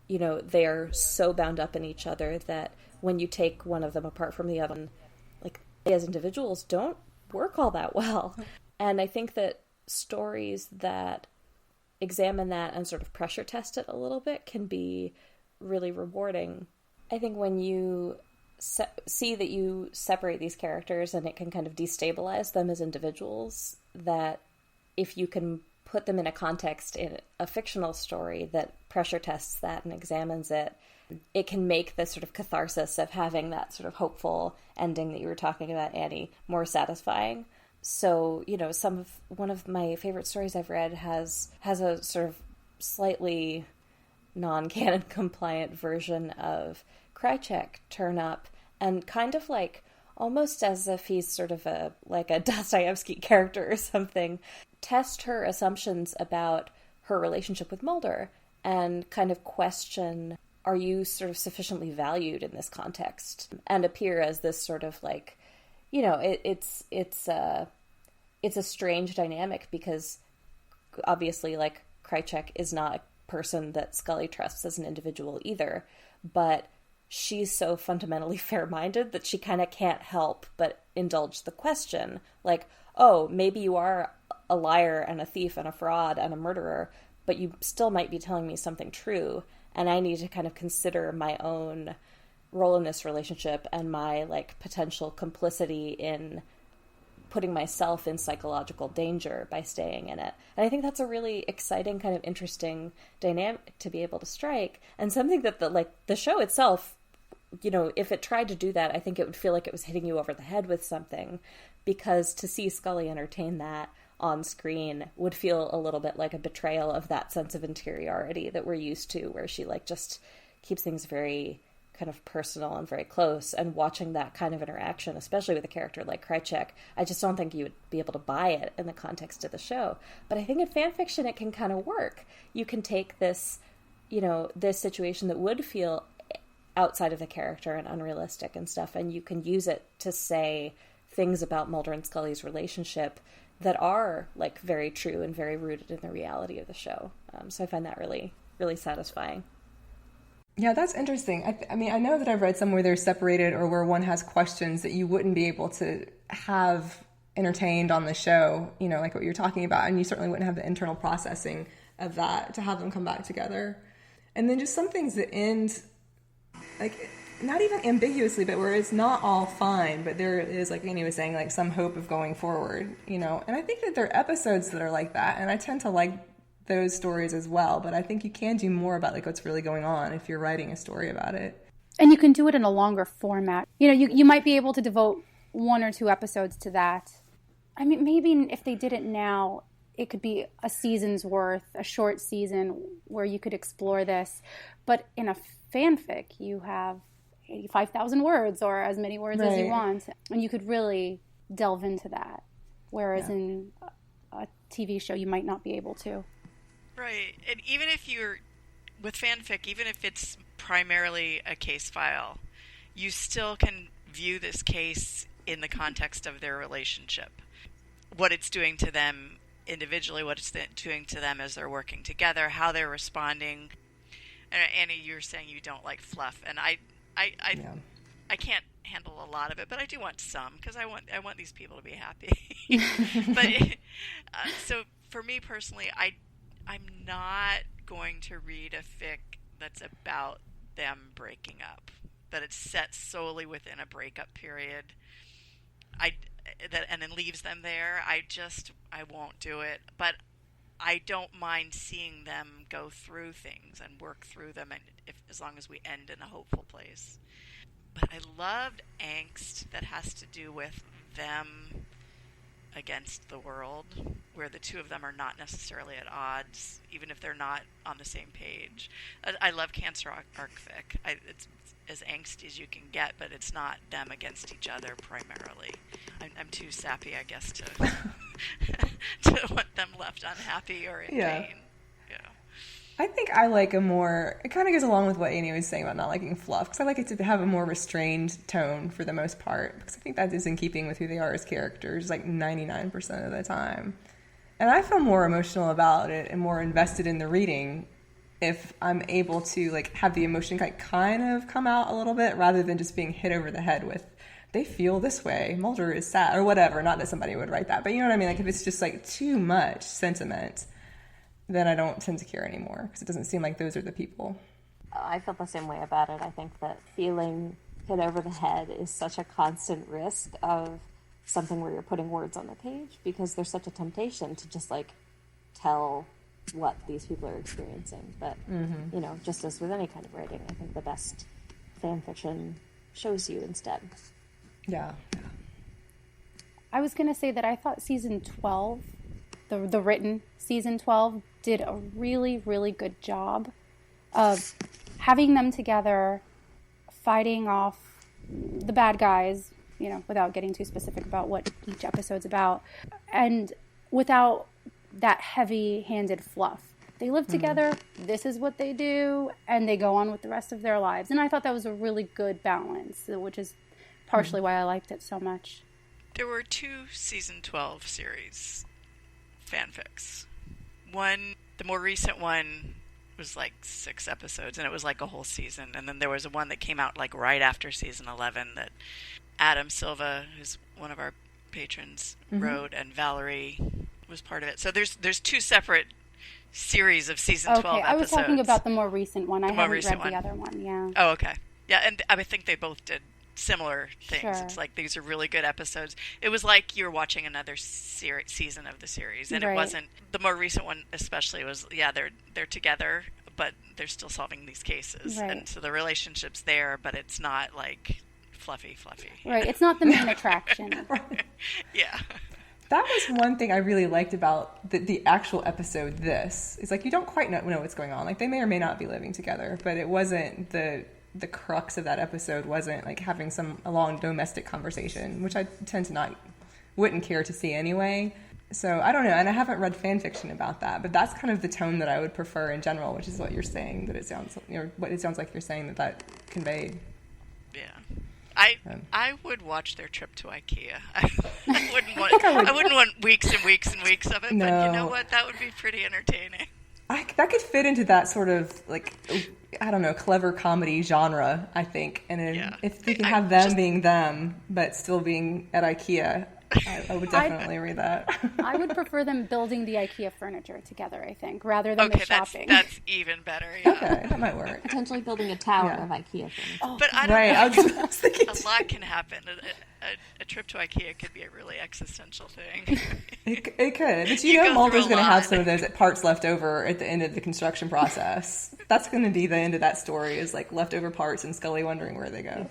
you know, they are so bound up in each other that when you take one of them apart from the other, like they as individuals don't work all that well. And I think that stories that examine that and sort of pressure test it a little bit can be really rewarding. I think when you see that you separate these characters and it can kind of destabilize them as individuals, that if you can put them in a context in a fictional story that pressure tests that and examines it, it can make the sort of catharsis of having that sort of hopeful ending that you were talking about, Annie, more satisfying. So, you know, one of my favorite stories I've read has a sort of slightly non-canon compliant version of Krycek turn up, and kind of like almost as if he's sort of like a Dostoevsky character or something, test her assumptions about her relationship with Mulder and kind of question, are you sort of sufficiently valued in this context? And appear as this sort of like, you know, it's a strange dynamic, because obviously like Krycek is not a person that Scully trusts as an individual either, but she's so fundamentally fair-minded that she kind of can't help but indulge the question, like, oh, maybe you are a liar and a thief and a fraud and a murderer, but you still might be telling me something true, and I need to kind of consider my own role in this relationship and my like potential complicity in putting myself in psychological danger by staying in it. And I think that's a really exciting, kind of interesting dynamic to be able to strike, and something that the show itself, you know, if it tried to do that, I think it would feel like it was hitting you over the head with something, because to see Scully entertain that on screen would feel a little bit like a betrayal of that sense of interiority that we're used to, where she like just keeps things very kind of personal and very close. And watching that kind of interaction, especially with a character like Krycek, I just don't think you would be able to buy it in the context of the show. But I think in fan fiction it can kind of work. You can take this, you know, this situation that would feel outside of the character and unrealistic and stuff, and you can use it to say things about Mulder and Scully's relationship that are like very true and very rooted in the reality of the show. So I find that really, really satisfying. Yeah, that's interesting. I mean, I know that I've read somewhere they're separated, or where one has questions that you wouldn't be able to have entertained on the show, you know, like what you're talking about, and you certainly wouldn't have the internal processing of that to have them come back together. And then just some things that end, like, not even ambiguously, but where it's not all fine, but there is, like Annie was saying, like some hope of going forward, you know. And I think that there are episodes that are like that, and I tend to like those stories as well, but I think you can do more about like what's really going on if you're writing a story about it. And you can do it in a longer format. You know, you might be able to devote 1 or 2 episodes to that. I mean, maybe if they did it now, it could be a season's worth, a short season where you could explore this. But in a fanfic, you have 85,000 words, or as many words as you want, and you could really delve into that. Whereas in a TV show, you might not be able to. Right. And even if you're with fanfic, even if it's primarily a case file, you still can view this case in the context of their relationship. What it's doing to them individually, what it's doing to them as they're working together, how they're responding. And Annie, you're saying you don't like fluff, and I can't handle a lot of it, but I do want some, because I want these people to be happy. But so for me personally, I'm not going to read a fic that's about them breaking up, that it's set solely within a breakup period. And then leaves them there. I won't do it. But I don't mind seeing them go through things and work through them, and as long as we end in a hopeful place. But I loved angst that has to do with them against the world, where the two of them are not necessarily at odds, even if they're not on the same page. I love Cancer arc fic. It's as angsty as you can get, but it's not them against each other primarily. I'm too sappy, I guess, to to want them left unhappy or in pain. Yeah. I think I like a more, it kind of goes along with what Annie was saying about not liking fluff, because I like it to have a more restrained tone for the most part, because I think that is in keeping with who they are as characters, like 99% of the time. And I feel more emotional about it and more invested in the reading if I'm able to like have the emotion kind of come out a little bit, rather than just being hit over the head with, they feel this way, Mulder is sad, or whatever. Not that somebody would write that, but you know what I mean? Like, if it's just like too much sentiment, then I don't tend to care anymore, because it doesn't seem like those are the people. I feel the same way about it. I think that feeling hit over the head is such a constant risk of something where you're putting words on the page, because there's such a temptation to just like tell what these people are experiencing. But, you know, just as with any kind of writing, I think the best fan fiction shows you instead. Yeah. I was going to say that I thought season 12, the written season 12, did a really, really good job of having them together, fighting off the bad guys, you know, without getting too specific about what each episode's about, and without that heavy-handed fluff. They live together, this is what they do, and they go on with the rest of their lives. And I thought that was a really good balance, which is partially why I liked it so much. There were 2 season 12 series fanfics. One, the more recent one, was like 6 episodes, and it was like a whole season. And then there was one that came out like right after season 11 that Adam Silva, who's one of our patrons, wrote, and Valerie was part of it. So there's 2 separate series of season 12 episodes. I was talking about the more recent one. I haven't read the other one, yeah. Oh, okay. Yeah, and I think they both did similar things. Sure. It's like, these are really good episodes. It was like you were watching another season of the series, and it wasn't, the more recent one especially was, they're together, but they're still solving these cases. Right. And so the relationship's there, but it's not like fluffy. Right, it's not the main attraction. Yeah. That was one thing I really liked about the actual episode. This is like, you don't quite know what's going on. Like, they may or may not be living together, but it wasn't the crux of that episode wasn't like having a long domestic conversation, which I tend to wouldn't care to see anyway. So I don't know, and I haven't read fan fiction about that, but that's kind of the tone that I would prefer in general, which is what you're saying, that it sounds, what it sounds like you're saying that conveyed. Yeah. I would watch their trip to IKEA. I wouldn't want weeks and weeks and weeks of it, No. but you know what? That would be pretty entertaining. That could fit into that sort of, like, I don't know, clever comedy genre, I think. And if you can have them being them, but still being at IKEA, I would definitely read that. I would prefer them building the IKEA furniture together, I think, rather than the shopping. That's even better, yeah. Okay, that might work. Potentially building a tower of IKEA furniture. But I don't know. A lot can happen. A trip to IKEA could be a really existential thing. It could. But you know Mulder's going to have some of those parts left over at the end of the construction process. That's going to be the end of that story, is like leftover parts and Scully wondering where they go.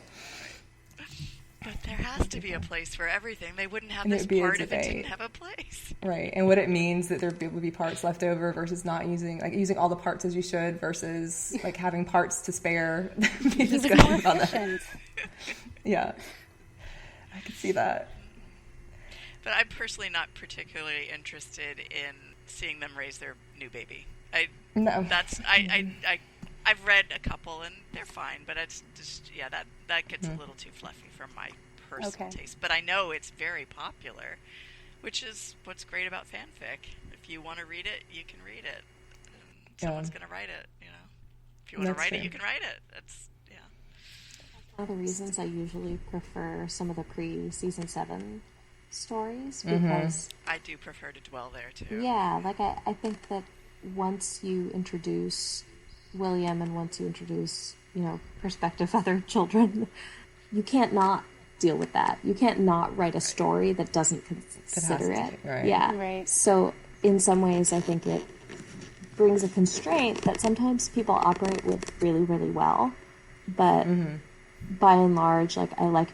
But there has to be a place for everything. They wouldn't have this part if it didn't have a place. Right. And what it means that there would be parts left over versus not using all the parts as you should versus like having parts to spare. He was more efficient. Yeah. I could see that. But I'm personally not particularly interested in seeing them raise their new baby. I've read a couple and they're fine, but it's just that gets a little too fluffy for my personal taste. But I know it's very popular, which is what's great about fanfic. If you want to read it, you can read it. Someone's going to write it. If you want to write it, you can write it. That's one of the reasons I usually prefer some of the pre-season 7 stories, because I do prefer to dwell there too. Yeah, like I think that once you introduce William and once you introduce perspective other children, you can't not deal with that. You can't not write a story that doesn't consider it. Right. Yeah. Right. So in some ways, I think it brings a constraint that sometimes people operate with really, really well. But by and large, I like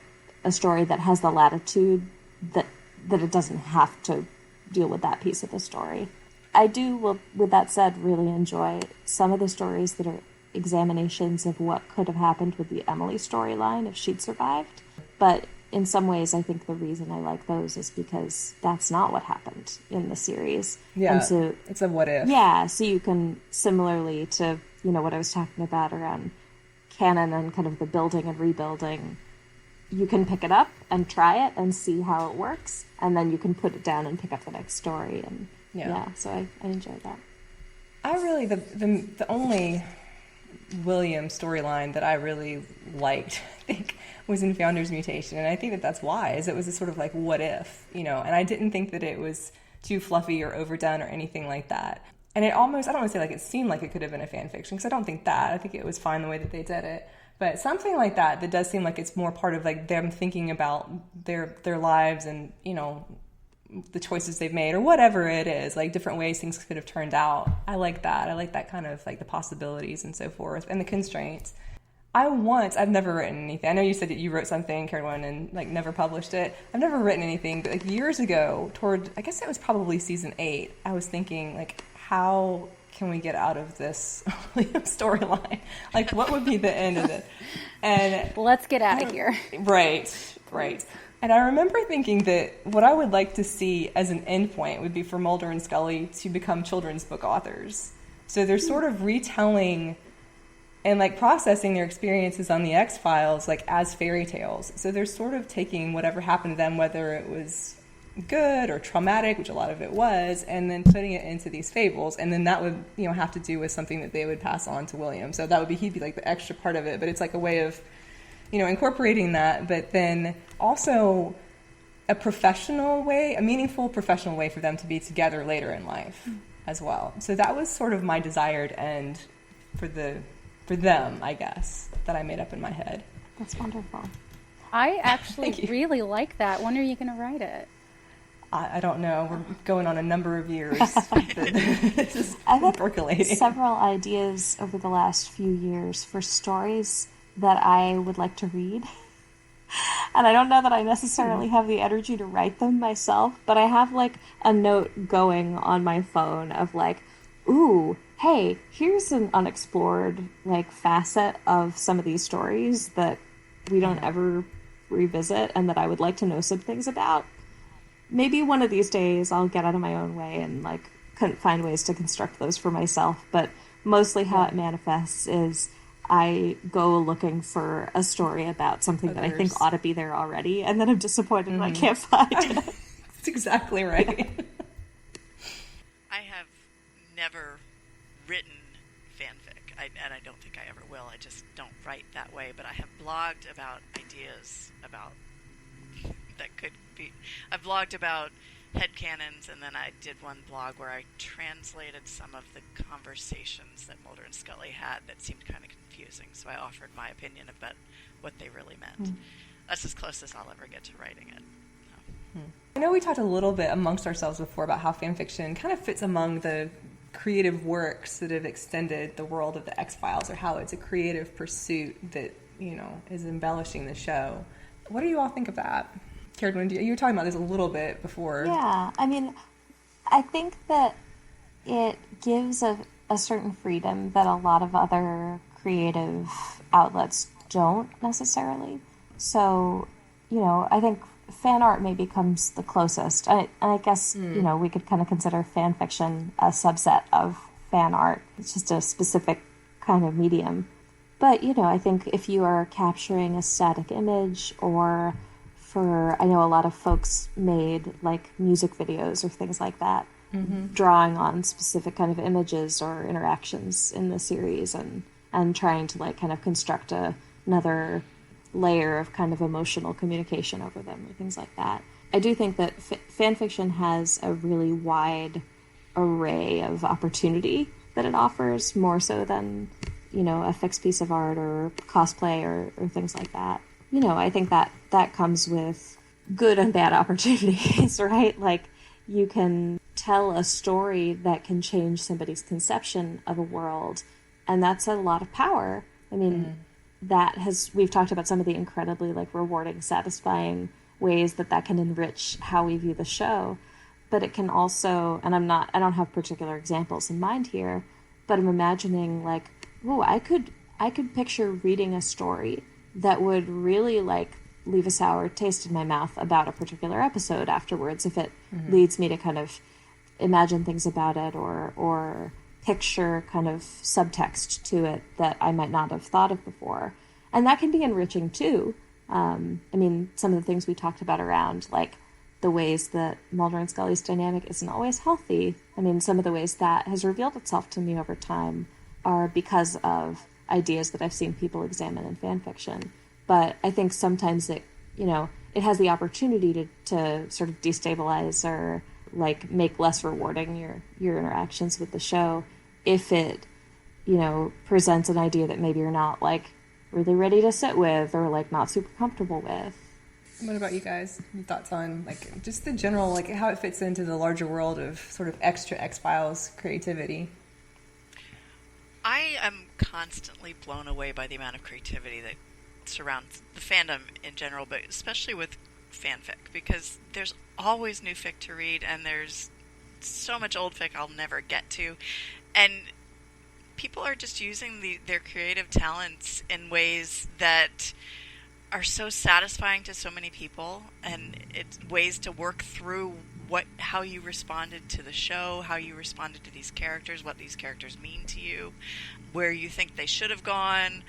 a story that has the latitude that it doesn't have to deal with that piece of the story. I do, well, with that said, really enjoy some of the stories that are examinations of what could have happened with the Emily storyline if she'd survived. But in some ways, I think the reason I like those is because that's not what happened in the series. Yeah, and so, it's a what if. Yeah, so you can, similarly to, what I was talking about around canon and kind of the building and rebuilding, you can pick it up and try it and see how it works, and then you can put it down and pick up the next story. And so I enjoyed that. I really, the only William storyline that I really liked, I think, was in Founder's Mutation, and I think that that's wise. It was a sort of what if, and I didn't think that it was too fluffy or overdone or anything like that. And it almost, I don't want to say it seemed like it could have been a fan fiction, because I don't think that. I think it was fine the way that they did it. But something like that does seem like it's more part of them thinking about their lives and, the choices they've made or whatever it is, different ways things could have turned out. I like that. I like that kind of the possibilities and so forth and the constraints. I've never written anything. I know you said that you wrote something, Caredwen, and never published it. I've never written anything, but years ago, I guess it was probably season 8, I was thinking how can we get out of this storyline? What would be the end of it? And let's get out of here. Right. And I remember thinking that what I would like to see as an endpoint would be for Mulder and Scully to become children's book authors. So they're sort of retelling and processing their experiences on the X-Files as fairy tales. So they're sort of taking whatever happened to them, whether it was good or traumatic, which a lot of it was, and then putting it into these fables, and then that would have to do with something that they would pass on to William. So that would be, he'd be the extra part of it, but it's a way of incorporating that, but then also a professional way, a meaningful professional way for them to be together later in life as well. So that was sort of my desired end for them, I guess, that I made up in my head. That's wonderful. I actually really like that. When are you going to write it? I don't know. We're going on a number of years. This is percolating. Several ideas over the last few years for stories that I would like to read. And I don't know that I necessarily have the energy to write them myself, but I have a note going on my phone of ooh, hey, here's an unexplored facet of some of these stories that we don't ever revisit and that I would like to know some things about. Maybe one of these days I'll get out of my own way and couldn't find ways to construct those for myself, but mostly how it manifests is I go looking for a story about something that I think ought to be there already, and then I'm disappointed when I can't find it. That's exactly right. I have never written fanfic, and I don't think I ever will. I just don't write that way, but I have blogged about ideas about that could be. I've blogged about headcanons, and then I did one blog where I translated some of the conversations that Mulder and Scully had that seemed kind of confusing, so I offered my opinion about what they really meant. That's as close as I'll ever get to writing it. So. I know we talked a little bit amongst ourselves before about how fan fiction kind of fits among the creative works that have extended the world of the X-Files, or how it's a creative pursuit that, is embellishing the show. What do you all think of that? Caredwen, you were talking about this a little bit before. Yeah, I mean, I think that it gives a certain freedom that a lot of other creative outlets don't necessarily. So, I think fan art maybe comes the closest. And I guess, we could kind of consider fan fiction a subset of fan art. It's just a specific kind of medium. But, I think if you are capturing a static image, or I know a lot of folks made music videos or things like that, drawing on specific kind of images or interactions in the series and trying to kind of construct another layer of kind of emotional communication over them or things like that. I do think that fan fiction has a really wide array of opportunity that it offers, more so than a fixed piece of art or cosplay or things like that. I think that comes with good and bad opportunities, right? Like, you can tell a story that can change somebody's conception of a world, and that's a lot of power. I mean, we've talked about some of the incredibly rewarding, satisfying ways that can enrich how we view the show, but it can also, and I don't have particular examples in mind here, but I'm imagining I could picture reading a story that would really leave a sour taste in my mouth about a particular episode afterwards, if it leads me to kind of imagine things about it or picture kind of subtext to it that I might not have thought of before. And that can be enriching too. Some of the things we talked about around the ways that Mulder and Scully's dynamic isn't always healthy. Some of the ways that has revealed itself to me over time are because of ideas that I've seen people examine in fan fiction. But I think sometimes it has the opportunity to sort of destabilize or make less rewarding your interactions with the show if it, presents an idea that maybe you're not really ready to sit with or not super comfortable with. What about you guys? Your thoughts on just the general how it fits into the larger world of sort of extra X-Files creativity? I am constantly blown away by the amount of creativity that surrounds the fandom in general, but especially with fanfic, because there's always new fic to read, and there's so much old fic I'll never get to, and people are just using their creative talents in ways that are so satisfying to so many people, and it's ways to work through how you responded to the show, how you responded to these characters, what these characters mean to you, where you think they should have gone,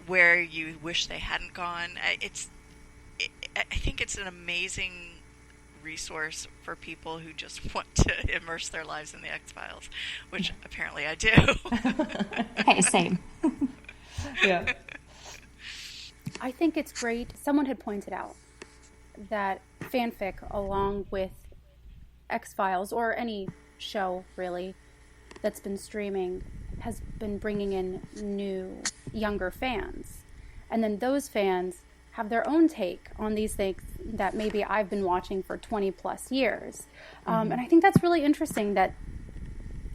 where you wish they hadn't gone. I think it's an amazing resource for people who just want to immerse their lives in the X-Files, which apparently I do. Hey, same. Yeah. I think it's great. Someone had pointed out that fanfic, along with X-Files, or any show really that's been streaming, has been bringing in new, younger fans. And then those fans have their own take on these things that maybe I've been watching for 20 plus years. And I think that's really interesting that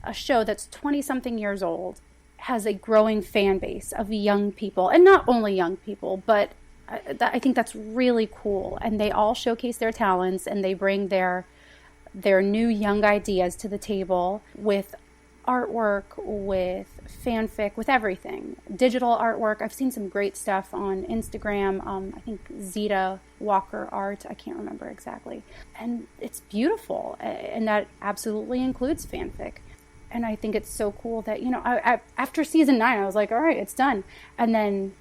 a show that's 20-something years old has a growing fan base of young people, and not only young people, but I think that's really cool. And they all showcase their talents, and they bring their new young ideas to the table with artwork, with fanfic, with everything. Digital artwork. I've seen some great stuff on Instagram. I think Zeta Walker Art. I can't remember exactly. And it's beautiful. And that absolutely includes fanfic. And I think it's so cool that, after season 9, I was like, all right, it's done. And then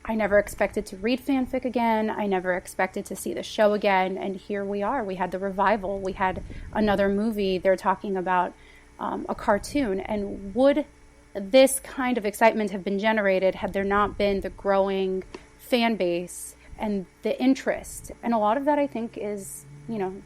I never expected to read fanfic again. I never expected to see the show again. And here we are. We had the revival. We had another movie. They're talking about a cartoon. And would this kind of excitement have been generated had there not been the growing fan base and the interest? And a lot of that, I think, is,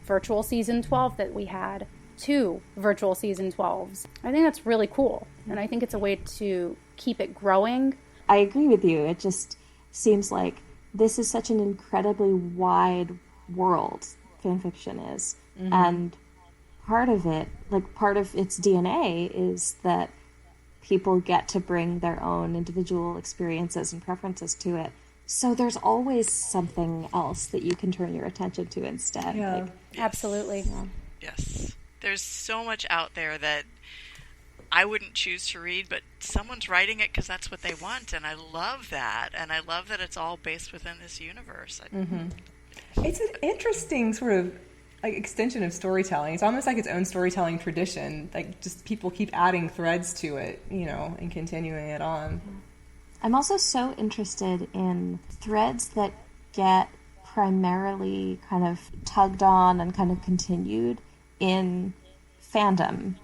virtual season 12 that we had. 2 virtual season 12s. I think that's really cool. And I think it's a way to keep it growing. I agree with you. It just seems like this is such an incredibly wide world, fanfiction is. And part of it, part of its DNA is that people get to bring their own individual experiences and preferences to it. So there's always something else that you can turn your attention to instead. Yeah, absolutely. Yeah. Yes. There's so much out there that I wouldn't choose to read, but someone's writing it because that's what they want, and I love that. And I love that it's all based within this universe. It's an interesting sort of extension of storytelling. It's almost like its own storytelling tradition. Just people keep adding threads to it, and continuing it on. I'm also so interested in threads that get primarily kind of tugged on and kind of continued in fandom,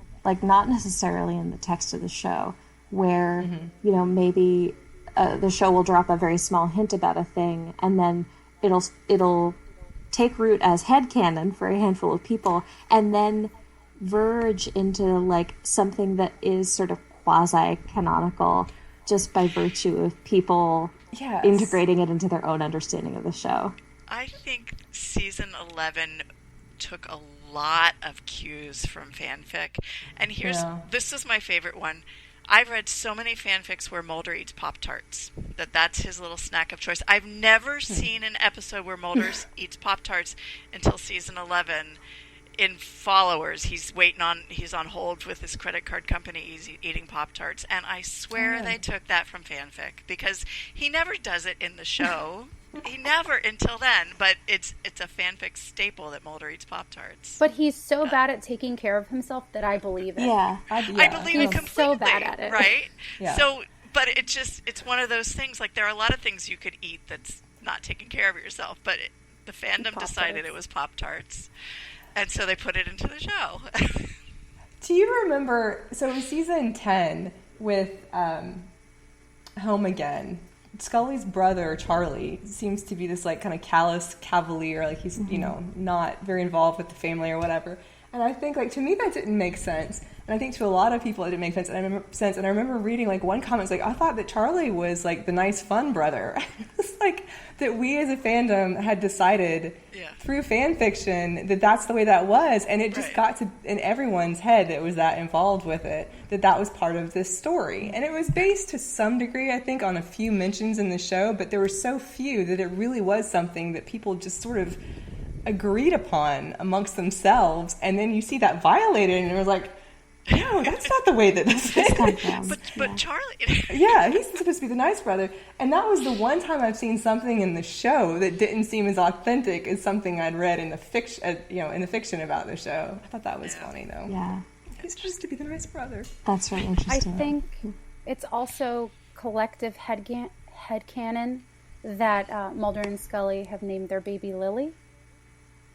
not necessarily in the text of the show, where maybe the show will drop a very small hint about a thing, and then it'll take root as headcanon for a handful of people, and then verge into something that is sort of quasi-canonical just by virtue of people integrating it into their own understanding of the show. I think season 11 took a lot of cues from fanfic. And this is my favorite one. I've read so many fanfics where Mulder eats Pop-Tarts, that's his little snack of choice. I've never seen an episode where Mulder eats Pop-Tarts until season 11. In Followers, he's on hold with his credit card company. He's eating Pop-Tarts, and I swear they took that from fanfic, because he never does it in the show. He never until then, but it's a fanfic staple that Mulder eats Pop-Tarts. But he's so bad at taking care of himself that I believe it. Yeah. I believe it completely. He's so bad at it. Right? Yeah. So, but it's one of those things, like there are a lot of things you could eat that's not taking care of yourself, but the fandom decided it was Pop-Tarts. And so they put it into the show. Do you remember, so in season 10 with Home Again, Scully's brother, Charlie, seems to be this like kind of callous cavalier, like he's, not very involved with the family or whatever. And I think, like, to me that didn't make sense. And I think to a lot of people it didn't make sense. And I remember reading, like, one comment was like, I thought that Charlie was, like, the nice, fun brother. It's like that we as a fandom had decided through fan fiction that that's the way that was. And it just got to, in everyone's head that was that involved with it, that was part of this story. And it was based to some degree, I think, on a few mentions in the show, but there were so few that it really was something that people just sort of agreed upon amongst themselves, and then you see that violated, and it was like, no, that's not the way that this is. But Charlie, he's supposed to be the nice brother, and that was the one time I've seen something in the show that didn't seem as authentic as something I'd read in the fiction, in the fiction about the show. I thought that was funny, though. Yeah, he's supposed to be the nice brother. That's really interesting. I think it's also collective headcanon that Mulder and Scully have named their baby Lily.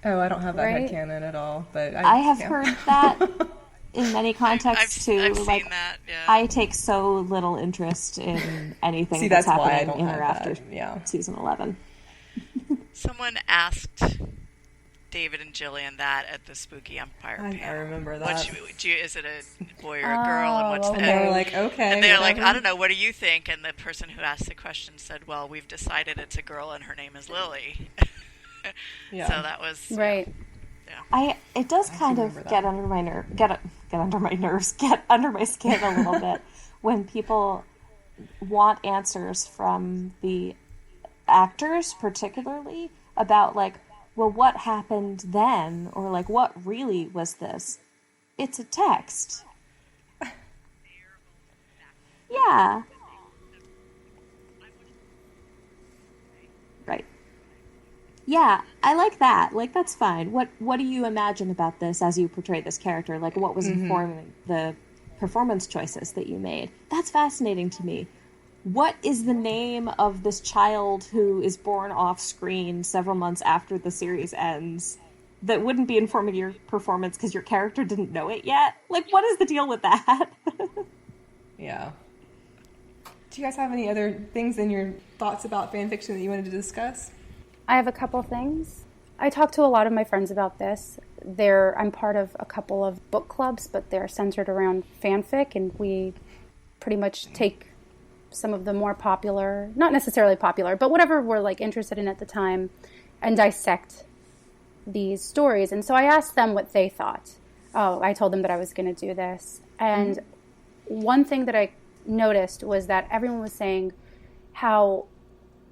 Oh, I don't have that headcanon at all, but I have heard that in many contexts too. I've seen that. Yeah. I take so little interest in anything that's happening in or after season 11. Someone asked David and Jillian that at the Spooky Empire panel. I remember that. Is it a boy or a girl? And what's and they were like, okay. And they're like, I don't know. What do you think? And the person who asked the question said, well, we've decided it's a girl and her name is Lily. So that was right. It does kind of get under my nerves, get under my skin a little bit when people want answers from the actors, particularly about like, well, what happened then, or like, what really was this? It's a text. Yeah. Right. Yeah, I like that. Like, that's fine. What do you imagine about this as you portray this character? Like, what was informing the performance choices that you made? That's fascinating to me. What is the name of this child who is born off screen several months after the series ends that wouldn't be informing your performance because your character didn't know it yet? Like, what is the deal with that? Yeah. Do you guys have any other things in your thoughts about fan fiction that you wanted to discuss? I have a couple things. I talked to a lot of my friends about this. I'm part of a couple of book clubs, but they're centered around fanfic, and we pretty much take some of the more popular, not necessarily popular, but whatever we're like interested in at the time, and dissect these stories. And so I asked them what they thought. I told them that I was going to do this. And one thing that I noticed was that everyone was saying how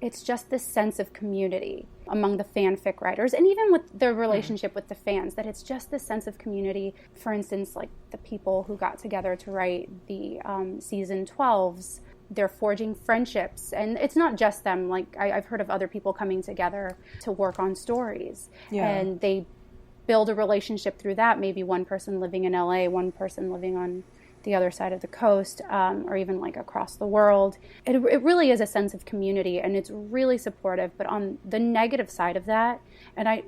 it's just this sense of community among the fanfic writers, and even with their relationship with the fans, that it's just this sense of community. For instance, like the people who got together to write the season 12s, they're forging friendships. And it's not just them. Like I've heard of other people coming together to work on stories. Yeah. And they build a relationship through that. Maybe one person living in LA, one person living on the other side of the coast, or even like across the world. It really is a sense of community, and it's really supportive. But on the negative side of that, and I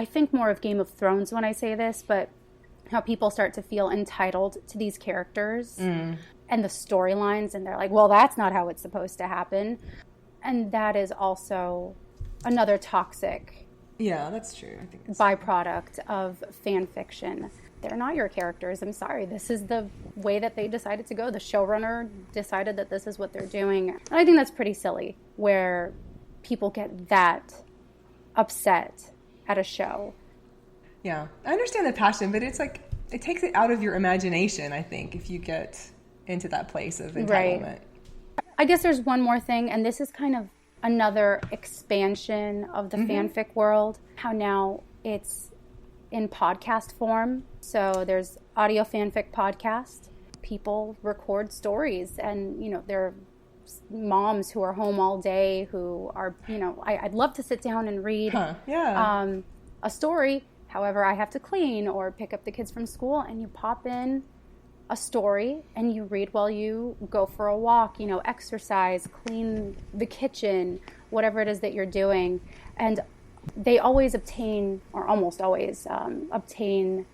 think more of Game of Thrones when I say this, but how people start to feel entitled to these characters and the storylines, and they're like, well, that's not how it's supposed to happen. And that is also another toxic that's true. I think byproduct of fan fiction. they're not your characters. I'm sorry. This is the way that they decided to go. The showrunner decided that this is what they're doing. And I think that's pretty silly, where people get that upset at a show. Yeah, I understand the passion, but it's like, it takes it out of your imagination, I think, if you get into that place of entitlement. Right. I guess there's one more thing, and this is kind of another expansion of the fanfic world, how now it's in podcast form. So there's audio fanfic podcast. People record stories, and, you know, there are moms who are home all day who are, you know, I'd love to sit down and read a story. However, I have to clean or pick up the kids from school, and you pop in a story and you read while you go for a walk, you know, exercise, clean the kitchen, whatever it is that you're doing. And they always obtain, or almost always obtain,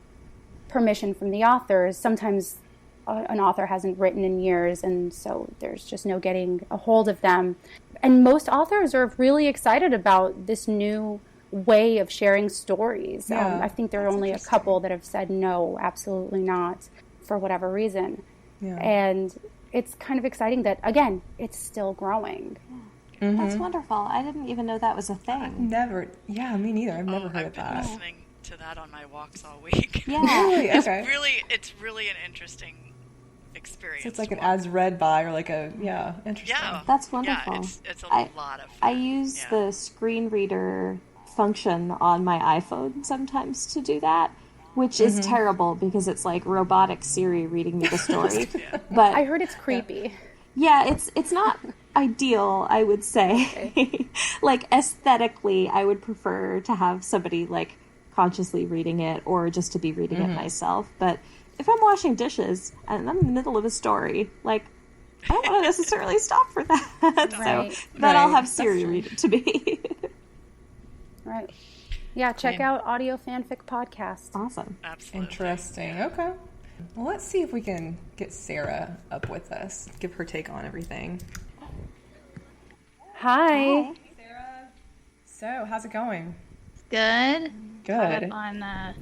permission from the authors. Sometimes an author hasn't written in years, and so there's just no getting a hold of them. And most authors are really excited about this new way of sharing stories. I think there are only a couple that have said no, absolutely not, for whatever reason. And it's kind of exciting that, again, it's still growing. That's wonderful. I didn't even know that was a thing. Me neither. I've never heard of that. I've been listening to that on my walks all week. Really? Okay. It's really an interesting experience. So it's like an as read by, or like a, interesting. Yeah. That's wonderful. Yeah, it's a lot of fun. I use the screen reader function on my iPhone sometimes to do that, which is terrible because it's like robotic Siri reading me the story. But I heard it's creepy. Yeah, it's not ideal, I would say. Okay. Like, aesthetically, I would prefer to have somebody like consciously reading it, or just to be reading it myself. But if I'm washing dishes and I'm in the middle of a story, like, I don't want to necessarily stop for that. So then I'll have Siri read it to me. Right. Yeah, check out Audio Fanfic Podcast. Awesome. Absolutely. Interesting. Okay. Well, let's see if we can get Sarah up with us, give her take on everything. Hi. Hey, Sarah. So, how's it going? Good. Good. Up on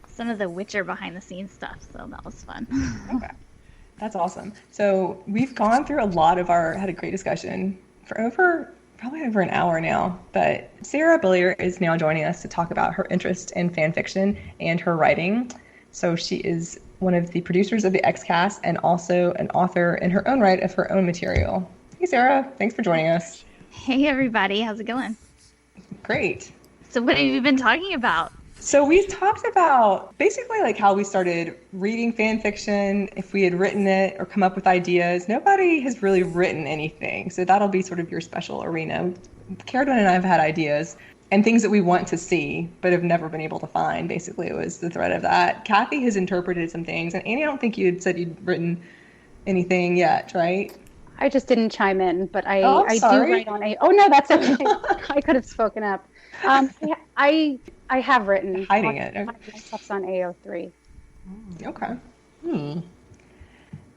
some of the Witcher behind the scenes stuff, so that was fun. Okay. That's awesome. So, we've gone through had a great discussion for probably over an hour now, but Sarah Billier is now joining us to talk about her interest in fan fiction and her writing. So she is one of the producers of the XCast and also an author in her own right of her own material. Hey Sarah, thanks for joining us. Hey everybody, how's it going? Great. So what have you been talking about? So we've talked about basically like how we started reading fan fiction, if we had written it or come up with ideas. Nobody has really written anything, so that'll be sort of your special arena. Caredwen and I have had ideas and things that we want to see but have never been able to find. Basically, it was the thread of that. Cathy has interpreted some things, and Annie, I don't think you had said you'd written anything yet, right? I just didn't chime in, but I do write on a... Oh, no, that's okay. I could have spoken up. I have written. Hiding it. Okay. My stuff's on AO3. Okay.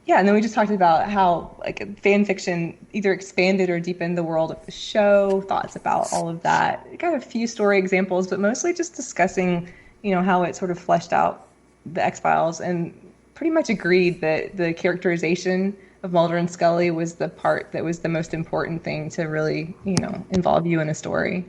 Yeah, and then we just talked about how like fan fiction either expanded or deepened the world of the show, thoughts about all of that. We got a few story examples, but mostly just discussing, how it sort of fleshed out the X-Files, and pretty much agreed that the characterization of Mulder and Scully was the part that was the most important thing to really, involve you in a story.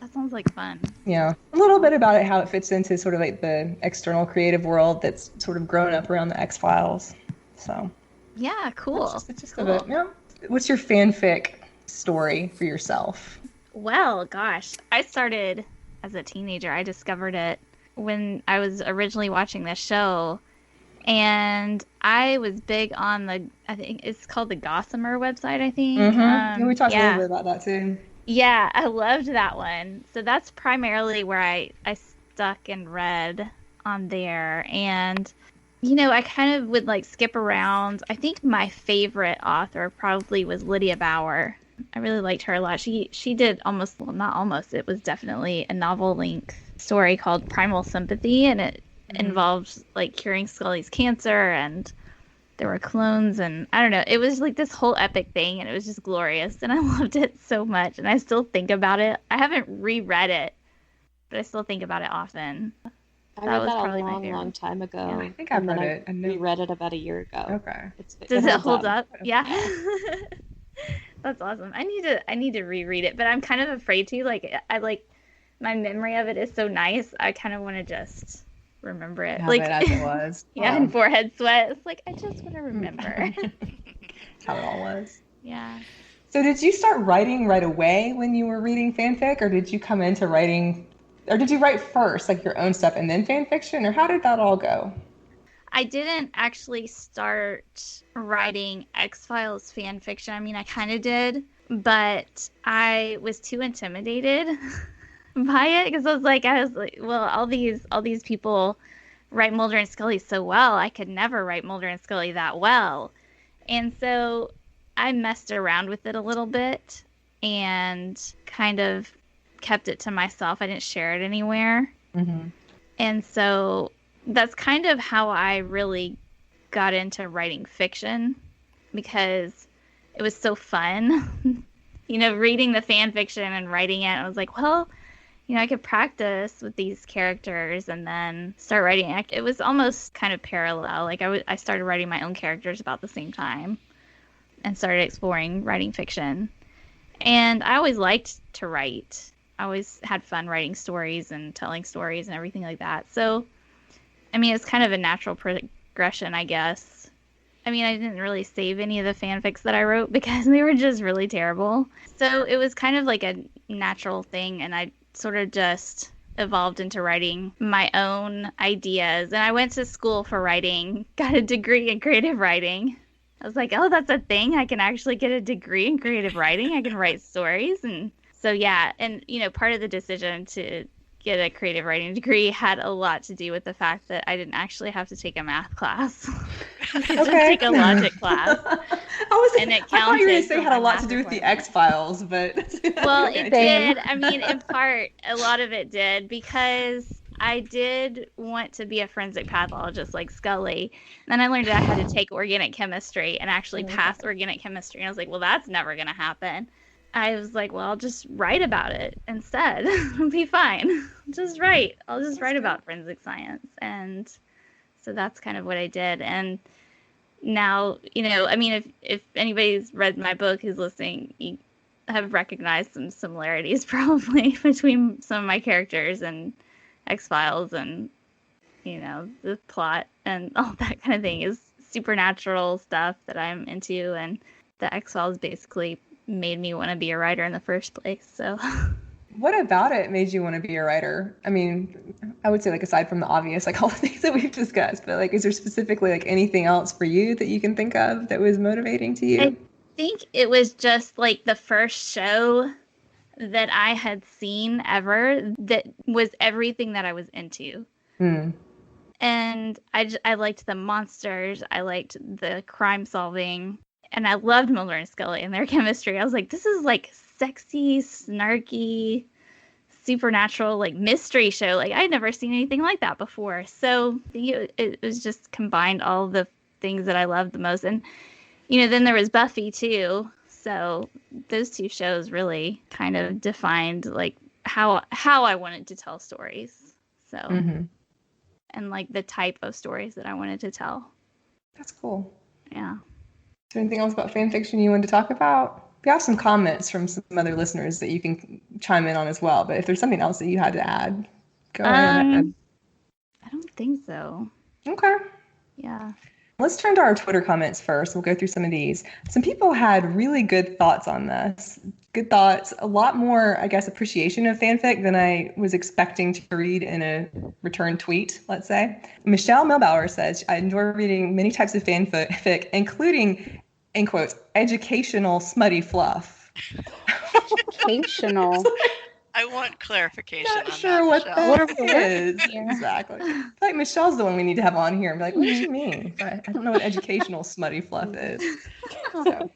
That sounds like fun. Yeah. A little bit about it, how it fits into sort of like the external creative world that's sort of grown up around the X-Files. So. Yeah, cool. That's just cool. Of it. Yeah. What's your fanfic story for yourself? Well, gosh, I started as a teenager. I discovered it when I was originally watching this show. And I was big on I think it's called the Gossamer website, I think. Mm-hmm. We talked a little bit about that too. Yeah, I loved that one. So that's primarily where I stuck and read on there. And, I kind of would skip around. I think my favorite author probably was Lydia Bauer. I really liked her a lot. She did it was definitely a novel-length story called Primal Sympathy, and it involved curing Scully's cancer, and there were clones, and I don't know, it was this whole epic thing, and it was just glorious, and I loved it so much, and I still think about it. I haven't reread it, but I still think about it often. I That read was that a probably my long, favorite. long time ago. I think I've read it. I reread it about a year ago. Okay. Does it holds hold up? Yeah. That's awesome. I need to reread it, but I'm kind of afraid to. Like, I like my memory of it is so nice. I kind of want to just remember it. Have Like it as it was. yeah, and forehead sweat. It's like I just want to remember. How it all was. Yeah. So did you start writing right away when you were reading fanfic, or did you come into writing, or did you write first, like your own stuff, and then fan fiction, or how did that all go? I didn't actually start writing X-Files fan fiction. I mean, I kind of did, but I was too intimidated by it because I was like, well, all these people write Mulder and Scully so well. I could never write Mulder and Scully that well. And so I messed around with it a little bit and kind of kept it to myself. I didn't share it anywhere. Mm-hmm. And so that's kind of how I really got into writing fiction, because it was so fun. Reading the fan fiction and writing it. I was like, well, I could practice with these characters and then start writing it. It was almost kind of parallel. Like I started writing my own characters about the same time and started exploring writing fiction. And I always liked to write. I always had fun writing stories and telling stories and everything like that. So, I mean, it's kind of a natural progression, I guess. I mean, I didn't really save any of the fanfics that I wrote because they were just really terrible. So it was kind of like a natural thing, and I sort of just evolved into writing my own ideas. And I went to school for writing, got a degree in creative writing. I was like, oh, that's a thing. I can actually get a degree in creative writing. I can write stories. And so, yeah. And, part of the decision to get a creative writing degree had a lot to do with the fact that I didn't actually have to take a math class. I could just take a logic class. I thought you were going to say it had a lot to do with the X-Files, but... Well, it did. I mean, in part, a lot of it did, because I did want to be a forensic pathologist like Scully. And then I learned that I had to take organic chemistry and actually pass organic chemistry. And I was like, well, that's never going to happen. I was like, well, I'll just write about it instead. It'll be fine. Just write. I'll just write about forensic science. And so that's kind of what I did. And now, I mean, if anybody's read my book who's listening, you have recognized some similarities probably between some of my characters and X-Files, and, the plot and all that kind of thing is supernatural stuff that I'm into. And the X-Files basically made me want to be a writer in the first place. So what about it made you want to be a writer? I mean, I would say, like, aside from the obvious, like all the things that we've discussed, but like, is there specifically like anything else for you that you can think of that was motivating to you? I think it was just like the first show that I had seen ever that was everything that I was into. And I liked the monsters. I liked the crime solving. And I loved Mulder and Scully and their chemistry. I was like, this is like sexy, snarky, supernatural, like mystery show. Like I'd never seen anything like that before. So I think it was just combined all the things that I loved the most. And, then there was Buffy too. So those two shows really kind of defined like how I wanted to tell stories. So, and like the type of stories that I wanted to tell. That's cool. Yeah. Is there anything else about fan fiction you wanted to talk about? We have some comments from some other listeners that you can chime in on as well. But if there's something else that you had to add, go ahead. I don't think so. Okay. Yeah. Let's turn to our Twitter comments first. We'll go through some of these. Some people had really good thoughts on this. Good thoughts. A lot more, I guess, appreciation of fanfic than I was expecting to read in a return tweet, let's say. Michelle Milbauer says, I enjoy reading many types of fanfic, including, in quotes, educational smutty fluff. Educational. I want clarification. Not on sure that, what Michelle. that is. Exactly. I feel like Michelle's the one we need to have on here and be like, what does she mean? I don't know what educational smutty fluff is. So,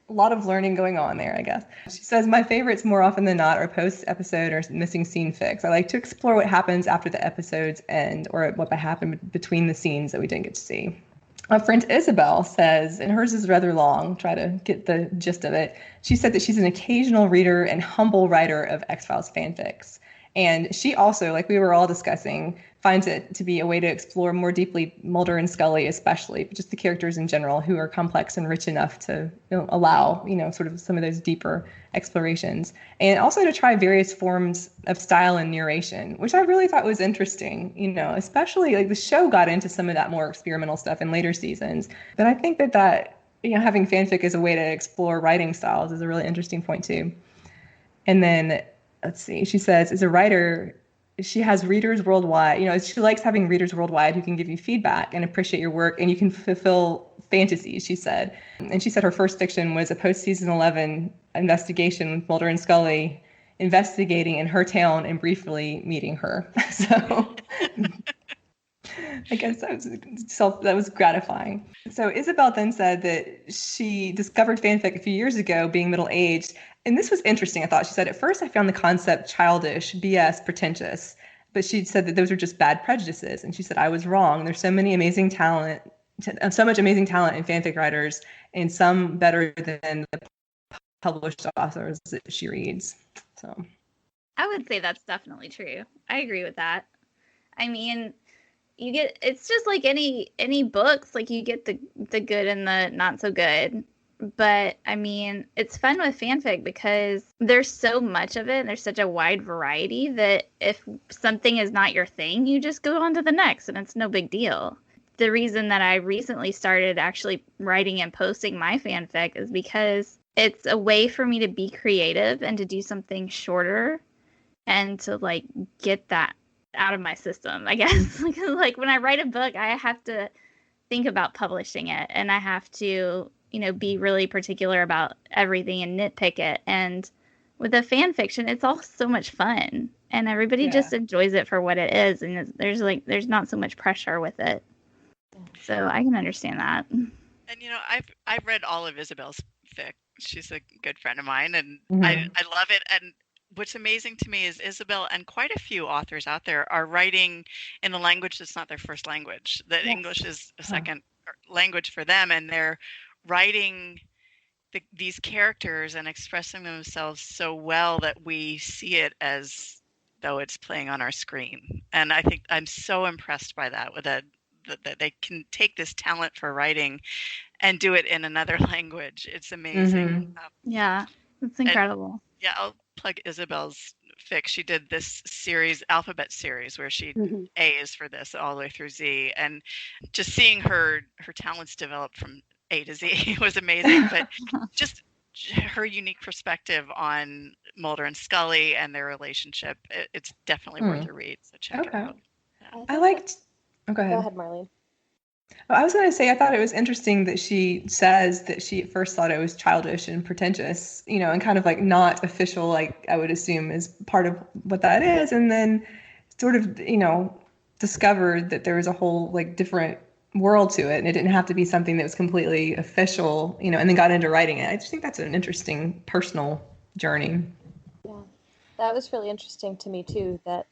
a lot of learning going on there, I guess. She says, my favorites more often than not are post-episode or missing scene fics. I like to explore what happens after the episodes end or what happened between the scenes that we didn't get to see. My friend Isabel says, and hers is rather long, try to get the gist of it. She said that she's an occasional reader and humble writer of X-Files fanfics. And she also, like we were all discussing, finds it to be a way to explore more deeply Mulder and Scully, especially, but just the characters in general, who are complex and rich enough to allow, sort of some of those deeper explorations. And also to try various forms of style and narration, which I really thought was interesting, especially like the show got into some of that more experimental stuff in later seasons. But I think that having fanfic as a way to explore writing styles is a really interesting point too. And then, let's see, she says, as a writer, she has readers worldwide. She likes having readers worldwide who can give you feedback and appreciate your work, and you can fulfill fantasies, she said. And she said her first fiction was a post-season 11 investigation with Mulder and Scully investigating in her town and briefly meeting her. So I guess that was gratifying. So Isabel then said that she discovered fanfic a few years ago, being middle-aged. And this was interesting, I thought. She said, at first I found the concept childish, BS, pretentious. But she said that those are just bad prejudices. And she said, I was wrong. There's so much amazing talent in fanfic writers, and some better than the published authors that she reads. So I would say that's definitely true. I agree with that. I mean, it's just like any books, like you get the good and the not so good. But I mean, it's fun with fanfic because there's so much of it and there's such a wide variety that if something is not your thing, you just go on to the next and it's no big deal. The reason that I recently started actually writing and posting my fanfic is because it's a way for me to be creative and to do something shorter and to like get that out of my system, I guess. Like when I write a book, I have to think about publishing it, and I have to be really particular about everything and nitpick it. And with a fan fiction, it's all so much fun and everybody just enjoys it for what it is. And there's not so much pressure with it. So I can understand that. And I've read all of Isabel's fic. She's a good friend of mine, and I love it. And what's amazing to me is Isabel and quite a few authors out there are writing in a language that's not their first language. That English is a second language for them, and they're writing these characters and expressing themselves so well that we see it as though it's playing on our screen. And I think I'm so impressed by that, that they can take this talent for writing and do it in another language. It's amazing. Yeah, it's incredible. And, I'll plug Isabel's fic. She did this alphabet series where she A is for this all the way through Z, and just seeing her talents develop from A to Z was amazing. But just her unique perspective on Mulder and Scully and their relationship, it's definitely worth a read. So check it out. Yeah. I liked. Oh, go ahead. Go ahead, Marlene. I was going to say, I thought it was interesting that she says that she at first thought it was childish and pretentious, and kind of like not official, like I would assume is part of what that is. And then sort of, discovered that there was a whole like different world to it. And it didn't have to be something that was completely official, and then got into writing it. I just think that's an interesting personal journey. Yeah, that was really interesting to me too, that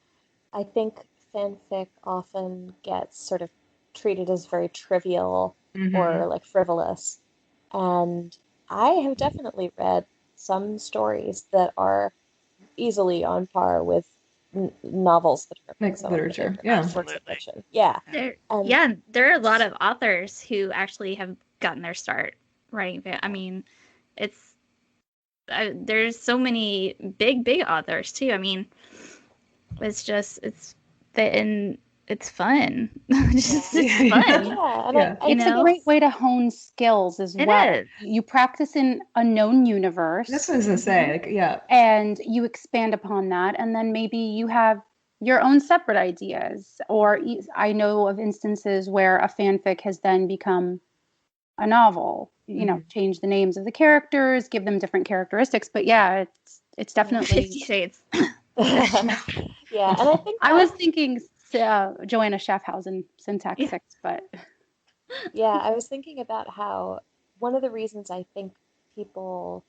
I think fanfic often gets sort of treated as very trivial or like frivolous. And I have definitely read some stories that are easily on par with novels that are like literature. Works of fiction. Yeah. There are a lot of authors who actually have gotten their start writing fan. I mean, there's so many big authors too. I mean, it's fun. It's fun. Yeah, it's a great way to hone skills as well. Is. You practice in a known universe. That's what I was going to say. And you expand upon that, and then maybe you have your own separate ideas. Or I know of instances where a fanfic has then become a novel. Change the names of the characters, give them different characteristics. But it's definitely 50 Shades. And I think I was thinking Joanna Schaffhausen syntax 6, but I was thinking about how one of the reasons I think people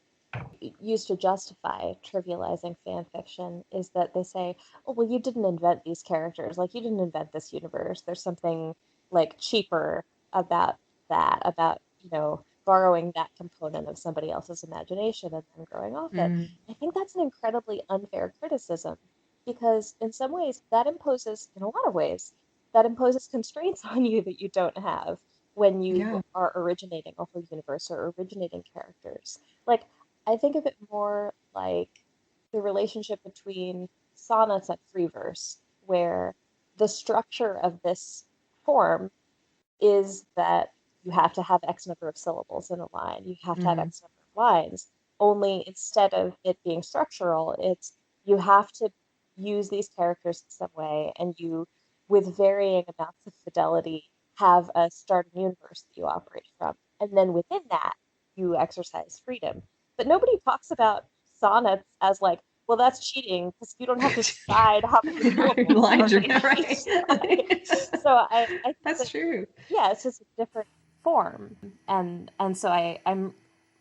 used to justify trivializing fan fiction is that they say, oh, well, you didn't invent these characters, like you didn't invent this universe, there's something like cheaper about that, about borrowing that component of somebody else's imagination and then growing off it. I think that's an incredibly unfair criticism, because in some ways that imposes, in a lot of ways, that imposes constraints on you that you don't have when you are originating a whole universe or originating characters. Like, I think of it more like the relationship between sonnets and free verse, where the structure of this form is that you have to have X number of syllables in a line, you have to have X number of lines. Only instead of it being structural, it's you have to use these characters in some way, and you, with varying amounts of fidelity, have a starting universe that you operate from. And then within that, you exercise freedom. But nobody talks about sonnets as like, well, that's cheating because you don't have to decide how many lines are are right. So I think that's true. Yeah, it's just a different form, and so I'm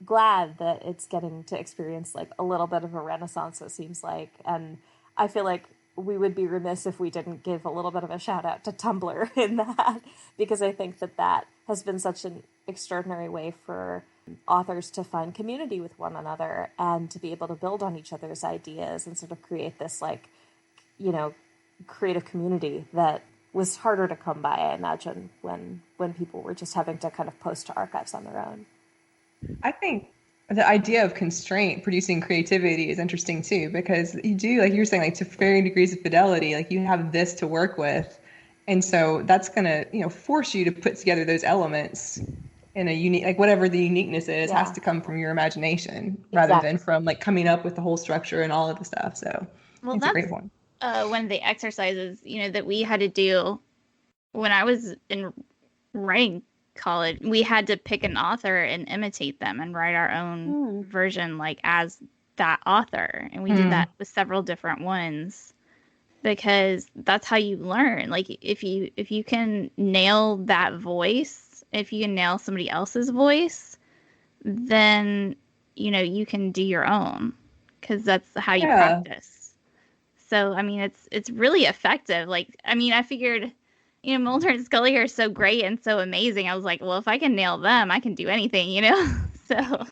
glad that it's getting to experience like a little bit of a renaissance, it seems like, and I feel like we would be remiss if we didn't give a little bit of a shout out to Tumblr in that, because I think that has been such an extraordinary way for authors to find community with one another and to be able to build on each other's ideas and sort of create this like, creative community that was harder to come by, I imagine, when people were just having to kind of post to archives on their own. I think the idea of constraint producing creativity is interesting too, because you do, like you were saying, like to varying degrees of fidelity, like you have this to work with. And so that's going to, force you to put together those elements in a unique, like whatever the uniqueness is, has to come from your imagination rather than from like coming up with the whole structure and all of the stuff. So it's a great point. One of the exercises, that we had to do when I was in writing college, we had to pick an author and imitate them and write our own version, like as that author. And we did that with several different ones, because that's how you learn. Like if you can nail that voice, if you can nail somebody else's voice, then, you can do your own, because that's how you practice. So, I mean, it's really effective. Like, I mean, I figured, Mulder and Scully are so great and so amazing. I was like, well, if I can nail them, I can do anything, So,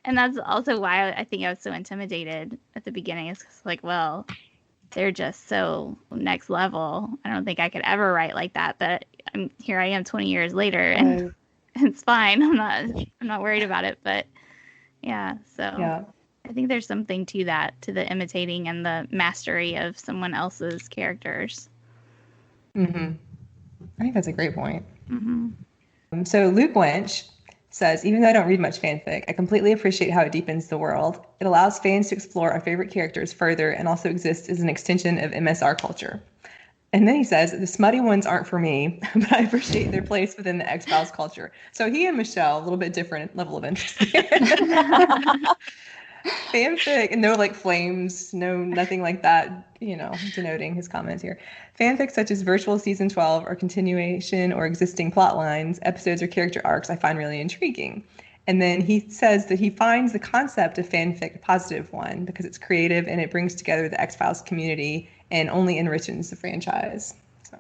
and that's also why I think I was so intimidated at the beginning. It's like, well, they're just so next level. I don't think I could ever write like that. But here I am 20 years later, and it's fine. I'm not worried about it. But yeah, so. Yeah. I think there's something to that, to the imitating and the mastery of someone else's characters. I think that's a great point. So Luke Winch says, even though I don't read much fanfic, I completely appreciate how it deepens the world. It allows fans to explore our favorite characters further and also exists as an extension of MSR culture. And then he says, the smutty ones aren't for me, but I appreciate their place within the X-Files culture. So he and Michelle, a little bit different level of interest here. Fanfic, and no like flames, nothing like that, denoting his comments here. Fanfic such as Virtual Season 12 or continuation or existing plot lines, episodes or character arcs I find really intriguing. And then he says that he finds the concept of fanfic a positive one because it's creative and it brings together the X-Files community and only enriches the franchise. So.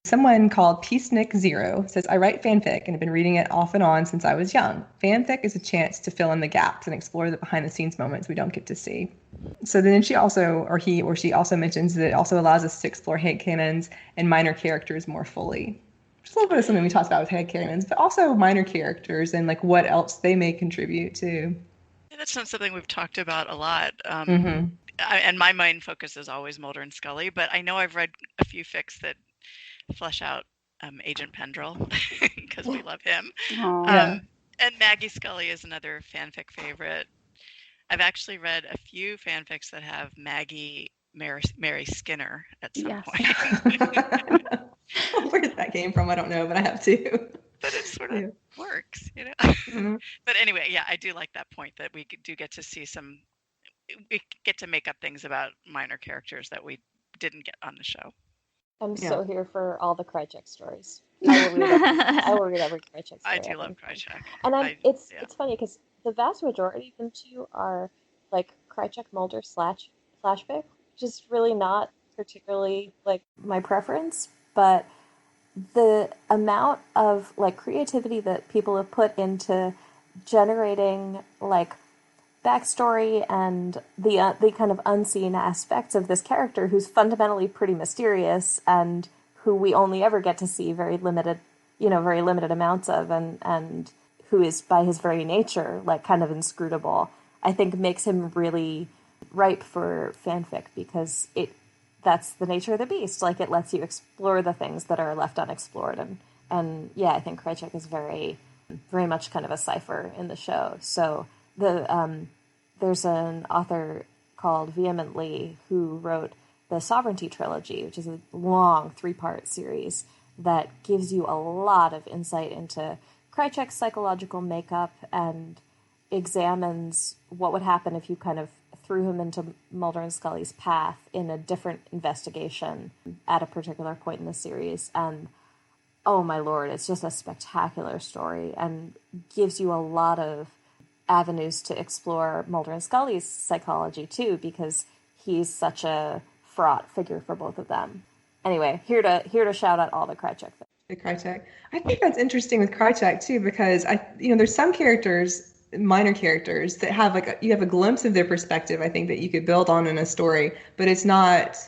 Someone called PeaceNick0 says, I write fanfic and have been reading it off and on since I was young. Fanfic is a chance to fill in the gaps and explore the behind-the-scenes moments we don't get to see. So then she also mentions that it also allows us to explore headcanons and minor characters more fully. Just a little bit of something we talked about with headcanons, but also minor characters and like what else they may contribute to. Yeah, that's not something we've talked about a lot. And my main focus is always Mulder and Scully, but I know I've read a few fics that flesh out Agent Pendrell because we love him. And Maggie Scully is another fanfic favorite. I've actually read a few fanfics that have Maggie Mary Skinner at some point. Where did that came from? I don't know, but I have to. But it sort of works, But anyway, yeah, I do like that point that we do get to see we get to make up things about minor characters that we didn't get on the show. I'm so here for all the Krychek stories. I will read every Krychek story. I do love Krychek. And it's funny because the vast majority of them too are like Krychek Mulder flashfic, which is really not particularly like my preference, but the amount of like creativity that people have put into generating like backstory and the kind of unseen aspects of this character who's fundamentally pretty mysterious and who we only ever get to see very limited amounts of, and who is by his very nature like kind of inscrutable, I think makes him really ripe for fanfic, because that's the nature of the beast. Like, it lets you explore the things that are left unexplored, and yeah, I think Krychek is very, very much kind of a cipher in the show. So there's an author called Vehemently who wrote the Sovereignty trilogy, which is a long 3-part series that gives you a lot of insight into Krychek's psychological makeup and examines what would happen if you kind of threw him into Mulder and Scully's path in a different investigation at a particular point in the series. And oh my lord, it's just a spectacular story and gives you a lot of avenues to explore Mulder and Scully's psychology too, because he's such a fraught figure for both of them. Anyway, here to shout out all the Krychek things. The Krychek. I think that's interesting with Krychek too, because there's some characters, minor characters, that have you have a glimpse of their perspective, I think, that you could build on in a story, but it's not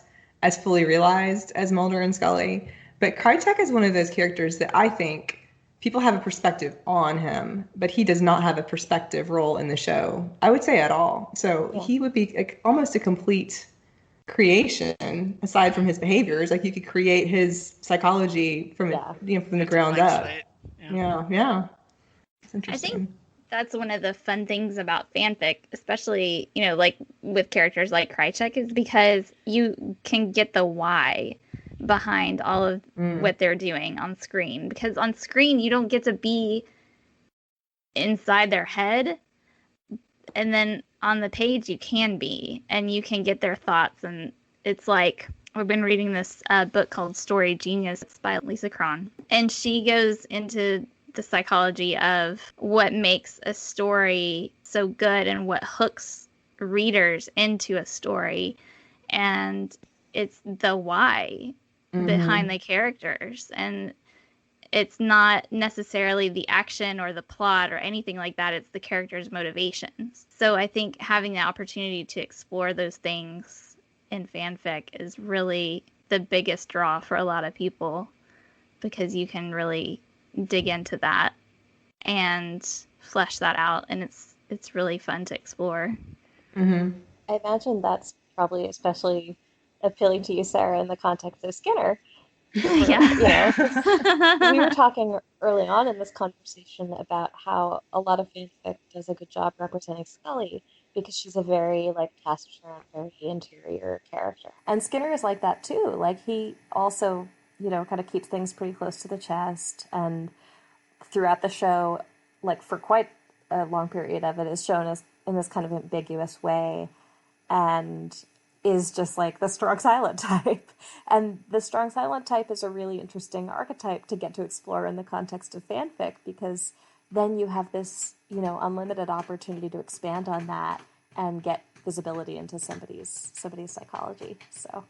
as fully realized as Mulder and Scully. But Krychek is one of those characters that I think people have a perspective on him, but he does not have a perspective role in the show, I would say, at all. So yeah. He would be almost a complete creation aside from his behaviors. Like, you could create his psychology from the ground up. Yeah. It's interesting. I think that's one of the fun things about fanfic, especially, like with characters like Krychek, is because you can get the why behind all of what they're doing on screen. Because on screen, you don't get to be inside their head. And then on the page, you can be, and you can get their thoughts. And it's like, we've been reading this book called Story Genius. It's by Lisa Cron. And she goes into the psychology of what makes a story so good and what hooks readers into a story. And it's the why behind the characters. And it's not necessarily the action or the plot or anything like that. It's the character's motivations. So I think having the opportunity to explore those things in fanfic is really the biggest draw for a lot of people, because you can really dig into that and flesh that out, and it's really fun to explore. I imagine that's probably especially appealing to you, Sarah, in the context of Skinner. Yeah. We were talking early on in this conversation about how a lot of fanfic does a good job representing Scully, because she's a very taciturn, very interior character. And Skinner is like that too. Like, he also, kind of keeps things pretty close to the chest, and throughout the show, for quite a long period of it, is shown as in this kind of ambiguous way, and is just like the strong silent type. And the strong silent type is a really interesting archetype to get to explore in the context of fanfic, because then you have this, unlimited opportunity to expand on that and get visibility into somebody's psychology. So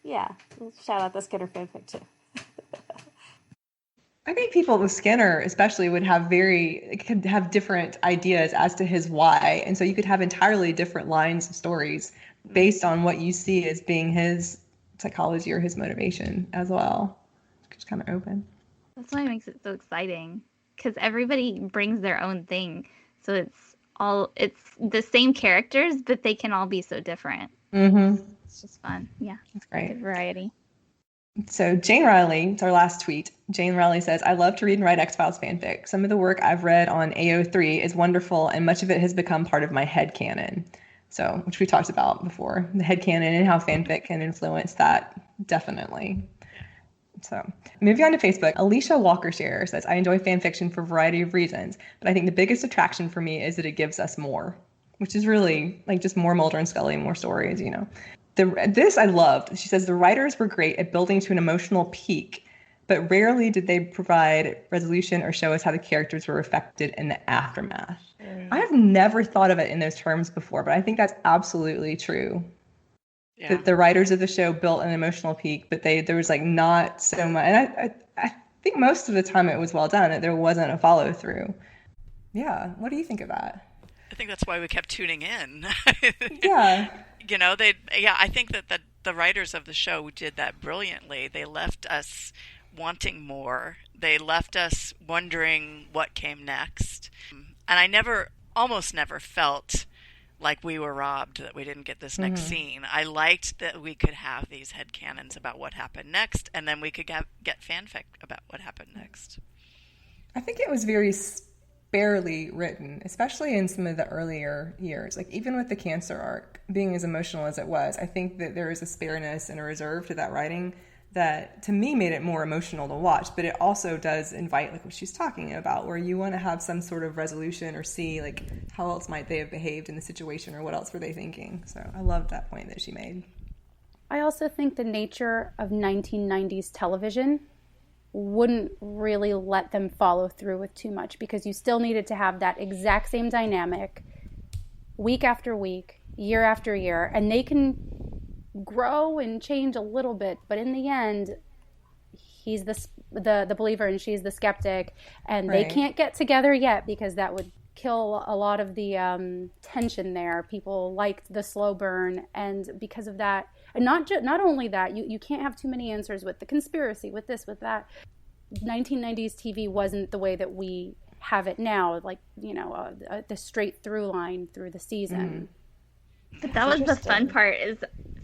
yeah, shout out the Skinner fanfic too. I think people with Skinner especially could have different ideas as to his why. And so you could have entirely different lines of stories based on what you see as being his psychology or his motivation as well. It's kind of open. That's why it makes it so exciting, because everybody brings their own thing. So it's the same characters, but they can all be so different. It's just fun. Yeah. That's great. Good variety. So Jane Riley, it's our last tweet. Jane Riley says, I love to read and write X-Files fanfic. Some of the work I've read on AO3 is wonderful, and much of it has become part of my headcanon. So, which we talked about before, the headcanon and how fanfic can influence that, definitely. So, moving on to Facebook, Alicia Walkershare says, I enjoy fanfiction for a variety of reasons, but I think the biggest attraction for me is that it gives us more, which is really just more Mulder and Scully, more stories, This I loved. She says, the writers were great at building to an emotional peak, but rarely did they provide resolution or show us how the characters were affected in the aftermath. I have never thought of it in those terms before, but I think that's absolutely true. Yeah. The writers of the show built an emotional peak, but there was not so much. And I think most of the time it was well done, that there wasn't a follow through. Yeah. What do you think of that? I think that's why we kept tuning in. Yeah. I think that the writers of the show did that brilliantly. They left us wanting more. They left us wondering what came next. And I almost never felt like we were robbed that we didn't get this next scene. I liked that we could have these headcanons about what happened next, and then we could get fanfic about what happened next. I think it was very sparely written, especially in some of the earlier years. Like even with the cancer arc being as emotional as it was, I think that there is a spareness and a reserve to that writing that to me made it more emotional to watch, but it also does invite like what she's talking about, where you want to have some sort of resolution or see like how else might they have behaved in the situation or what else were they thinking. So I loved that point that she made. I also think the nature of 1990s television wouldn't really let them follow through with too much, because you still needed to have that exact same dynamic week after week, year after year, and they can grow and change a little bit, but in the end he's the believer and she's the skeptic, and they can't get together yet because that would kill a lot of the tension there. People liked the slow burn, and because of that, and not only that, you can't have too many answers with the conspiracy, with this, with that. 1990s TV wasn't the way that we have it now, like the straight through line through the season. But that was the fun part, is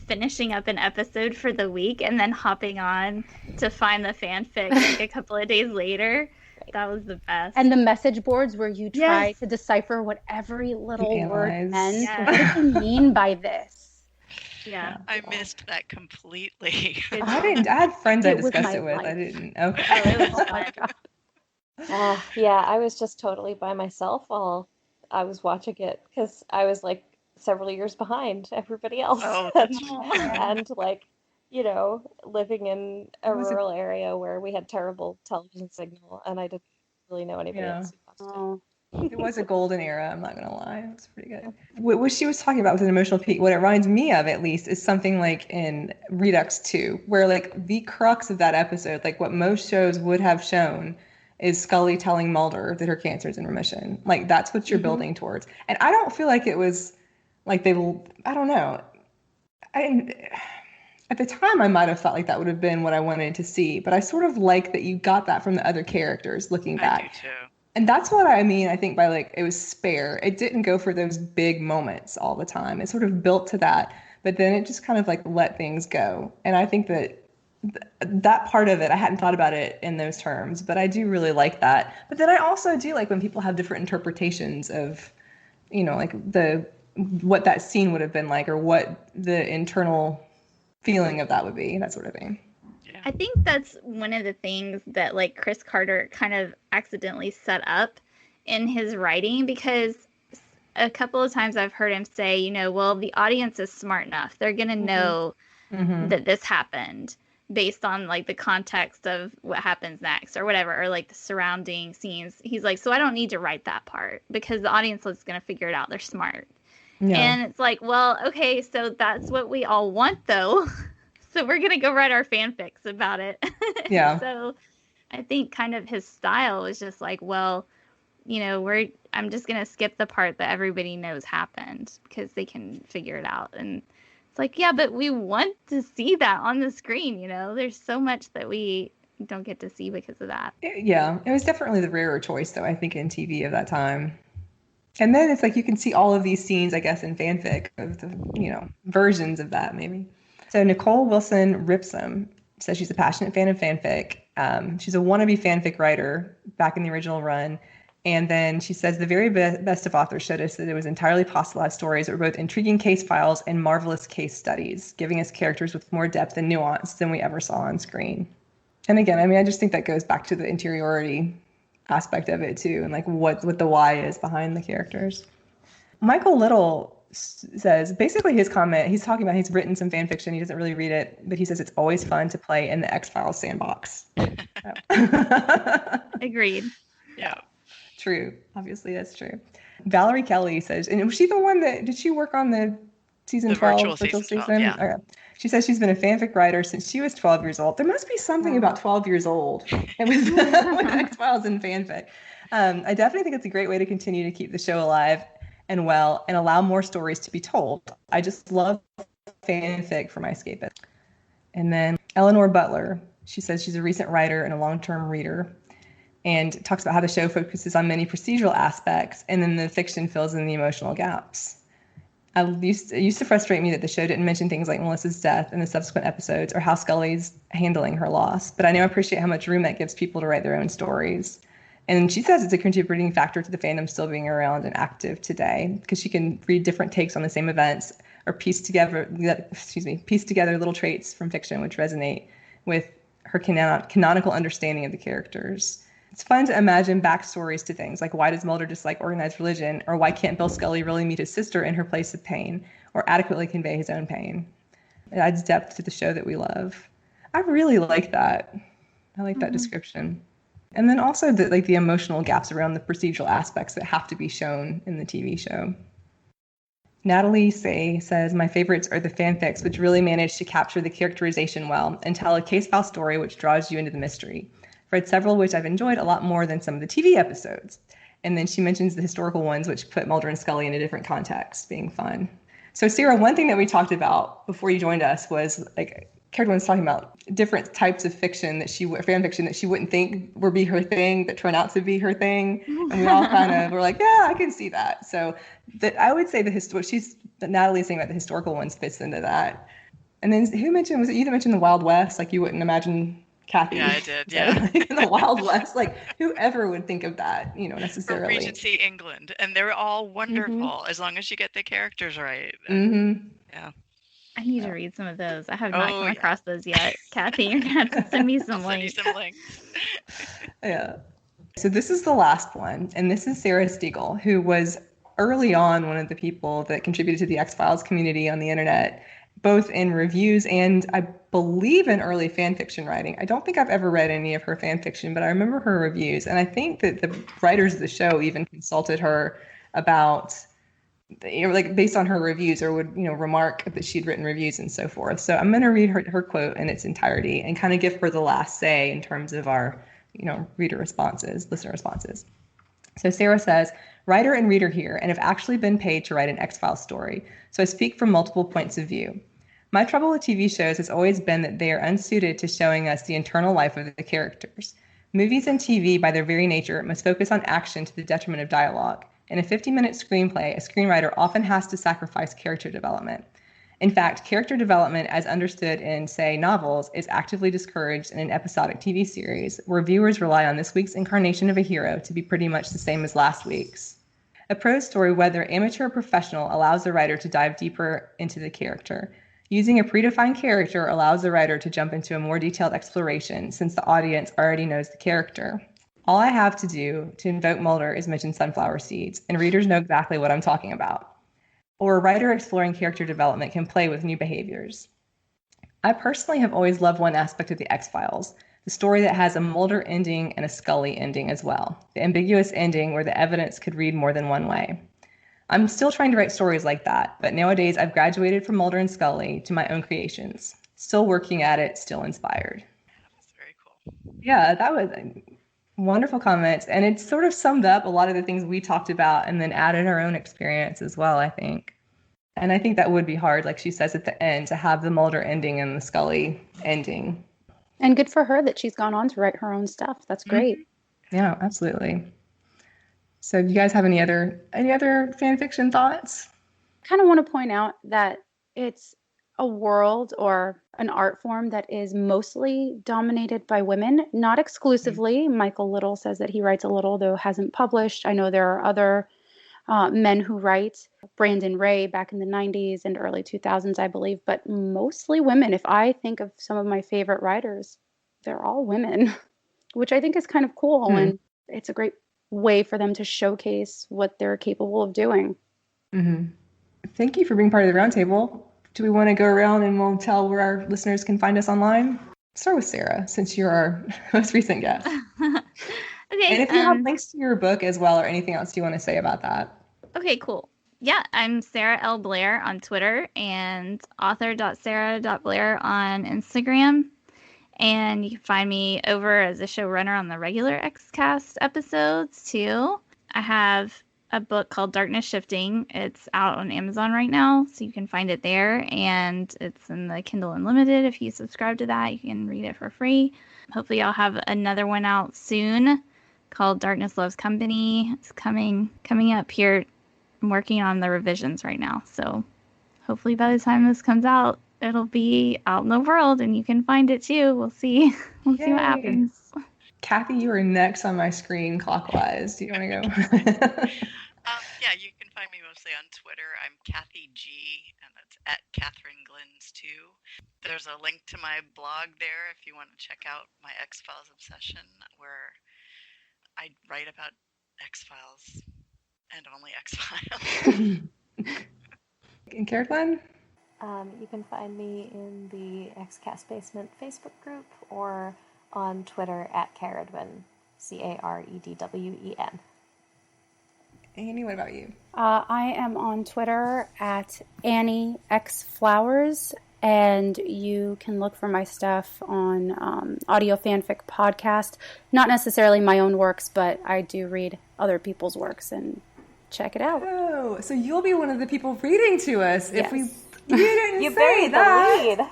finishing up an episode for the week and then hopping on to find the fanfic like a couple of days later. That was the best. And the message boards where you try to decipher what every little word meant. Yeah. What does he mean by this? Yeah. I missed that completely. I didn't. I had friends I discussed it with. Life. I didn't. Okay. Oh, it was fun. Yeah, I was just totally by myself while I was watching it, because I was like several years behind everybody else. Oh, and like, living in a rural area where we had terrible television signal, and I didn't really know anybody else who watched it. It was a golden era, I'm not going to lie. It was pretty good. What she was talking about with an emotional peak, what it reminds me of, at least, is something like in Redux 2, where like the crux of that episode, like what most shows would have shown, is Scully telling Mulder that her cancer is in remission. Like that's what you're building towards. And I don't feel like it was like I don't know. At the time, I might have thought like that would have been what I wanted to see, but I sort of like that you got that from the other characters looking back. I do too. And that's what I mean, I think, by like, it was spare. It didn't go for those big moments all the time. It sort of built to that, but then it just kind of like let things go. And I think that that part of it, I hadn't thought about it in those terms, but I do really like that. But then I also do like when people have different interpretations of, like what that scene would have been like, or what the internal feeling of that would be, that sort of thing. Yeah. I think that's one of the things that like Chris Carter kind of accidentally set up in his writing, because a couple of times I've heard him say, well, the audience is smart enough. They're going to know that this happened based on like the context of what happens next or whatever, or like the surrounding scenes. He's like, so I don't need to write that part because the audience is going to figure it out. They're smart. Yeah. And it's like, well, okay, so that's what we all want though. So we're going to go write our fanfics about it. Yeah. So I think kind of his style is just like, well, I'm just going to skip the part that everybody knows happened because they can figure it out. And it's like, yeah, but we want to see that on the screen. There's so much that we don't get to see because of that. Yeah. It was definitely the rarer choice though, I think, in TV of that time. And then it's like you can see all of these scenes, I guess, in fanfic of the, versions of that maybe. So Nicole Wilson Ripsum says she's a passionate fan of fanfic. She's a wannabe fanfic writer back in the original run. And then she says the very best of authors showed us that it was entirely possible to have stories that were both intriguing case files and marvelous case studies, giving us characters with more depth and nuance than we ever saw on screen. And again, I just think that goes back to the interiority aspect of it too, and like what the why is behind the characters. Michael Little says basically his comment, he's talking about he's written some fan fiction, he doesn't really read it, but he says it's always fun to play in the X-Files sandbox. Agreed. Yeah. True. Obviously that's true. Valerie Kelly says, and was she the one that, did she work on the season 12 virtual season? 12, yeah. Okay. She says she's been a fanfic writer since she was 12 years old. There must be something about 12 years old and with X-Files and fanfic. I definitely think it's a great way to continue to keep the show alive. and well and allow more stories to be told. I just love fanfic for my escapism. And then Eleanor Butler, she says she's a recent writer and a long-term reader, and talks about how the show focuses on many procedural aspects, and then the fiction fills in the emotional gaps. It used to frustrate me that the show didn't mention things like Melissa's death in the subsequent episodes or how Scully's handling her loss, but I now appreciate how much room that gives people to write their own stories. And she says it's a contributing factor to the fandom still being around and active today, because she can read different takes on the same events or piece together little traits from fiction which resonate with her canonical understanding of the characters. It's fun to imagine backstories to things like, why does Mulder dislike organized religion, or why can't Bill Scully really meet his sister in her place of pain or adequately convey his own pain? It adds depth to the show that we love. I really like that. I like that description. And then also the emotional gaps around the procedural aspects that have to be shown in the TV show. Natalie Say says, my favorites are the fanfics which really manage to capture the characterization well and tell a case file story which draws you into the mystery. I've read several which I've enjoyed a lot more than some of the TV episodes. And then she mentions the historical ones which put Mulder and Scully in a different context, being fun. So Sarah, one thing that we talked about before you joined us was Caredwen was talking about different types of fiction fan fiction that she wouldn't think would be her thing that turn out to be her thing. And we all kind of were like, yeah, I can see that. So I would say Natalie is saying about the historical ones fits into that. And then was it you that mentioned the Wild West? Like you wouldn't imagine Cathy. Yeah, I did. Yeah. In the Wild West, whoever would think of that, necessarily. Or Regency England, and they're all wonderful as long as you get the characters right. Yeah. I need to read some of those. I have not come across those yet. Cathy, you're gonna have to send me some links. Yeah. So this is the last one, and this is Sarah Stiegel, who was early on one of the people that contributed to the X-Files community on the internet, both in reviews and I believe in early fan fiction writing. I don't think I've ever read any of her fan fiction, but I remember her reviews. And I think that the writers of the show even consulted her about, based on her reviews, or would, remark that she'd written reviews and so forth. So I'm going to read her quote in its entirety and kind of give her the last say in terms of our, listener responses. So Sarah says, writer and reader here, and have actually been paid to write an X-Files story. So I speak from multiple points of view. My trouble with TV shows has always been that they are unsuited to showing us the internal life of the characters. Movies and TV, by their very nature, must focus on action to the detriment of dialogue. In a 50-minute screenplay, a screenwriter often has to sacrifice character development. In fact, character development, as understood in, say, novels, is actively discouraged in an episodic TV series, where viewers rely on this week's incarnation of a hero to be pretty much the same as last week's. A prose story, whether amateur or professional, allows the writer to dive deeper into the character. Using a predefined character allows the writer to jump into a more detailed exploration, since the audience already knows the character. All I have to do to invoke Mulder is mention sunflower seeds, and readers know exactly what I'm talking about. Or a writer exploring character development can play with new behaviors. I personally have always loved one aspect of the X-Files, the story that has a Mulder ending and a Scully ending as well, the ambiguous ending where the evidence could read more than one way. I'm still trying to write stories like that, but nowadays I've graduated from Mulder and Scully to my own creations. Still working at it, still inspired. That's very cool. Yeah, that was wonderful comments. And it sort of summed up a lot of the things we talked about and then added our own experience as well, I think. And I think that would be hard, like she says at the end, to have the Mulder ending and the Scully ending. And good for her that she's gone on to write her own stuff. That's great. Yeah, absolutely. So do you guys have any other fan fiction thoughts? I kind of want to point out that it's a world or an art form that is mostly dominated by women, not exclusively. Michael Little says that he writes a little, though hasn't published. I know there are other men who write. Brandon Ray back in the 90s and early 2000s, I believe, but mostly women. If I think of some of my favorite writers, they're all women, which I think is kind of cool. And it's a great way for them to showcase what they're capable of doing. Mm-hmm. Thank you for being part of the roundtable. Do we want to go around and we'll tell where our listeners can find us online? Start with Sarah, since you're our most recent guest. Okay. And if you have links to your book as well or anything else you want to say about that. Okay, cool. Yeah, I'm Sarah L. Blair on Twitter and author.sarah.blair on Instagram. And you can find me over as a showrunner on the regular Xcast episodes, too. I have a book called Darkness Shifting. It's out on Amazon right now, so you can find it there, and it's in the Kindle Unlimited. If you subscribe to that, you can read it for free. Hopefully I'll have another one out soon called Darkness Loves Company. It's coming up here. I'm working on the revisions right now, so hopefully by the time this comes out, it'll be out in the world and you can find it too. We'll see. We'll see what happens. Kathy, you are next on my screen clockwise. Do you want to go? Yeah, you can find me mostly on Twitter. I'm Cathy G, and that's at Catherine Glins too. There's a link to my blog there if you want to check out my X-Files obsession, where I write about X-Files and only X-Files. And Caredwen? You can find me in the XCast Basement Facebook group or on Twitter at Caredwen, Caredwen. Annie, what about you? I am on Twitter at Annie X Flowers, and you can look for my stuff on Audio Fanfic Podcast. Not necessarily my own works, but I do read other people's works and check it out. Oh, so you'll be one of the people reading to us Yes. if we. You didn't You say buried that. the lead.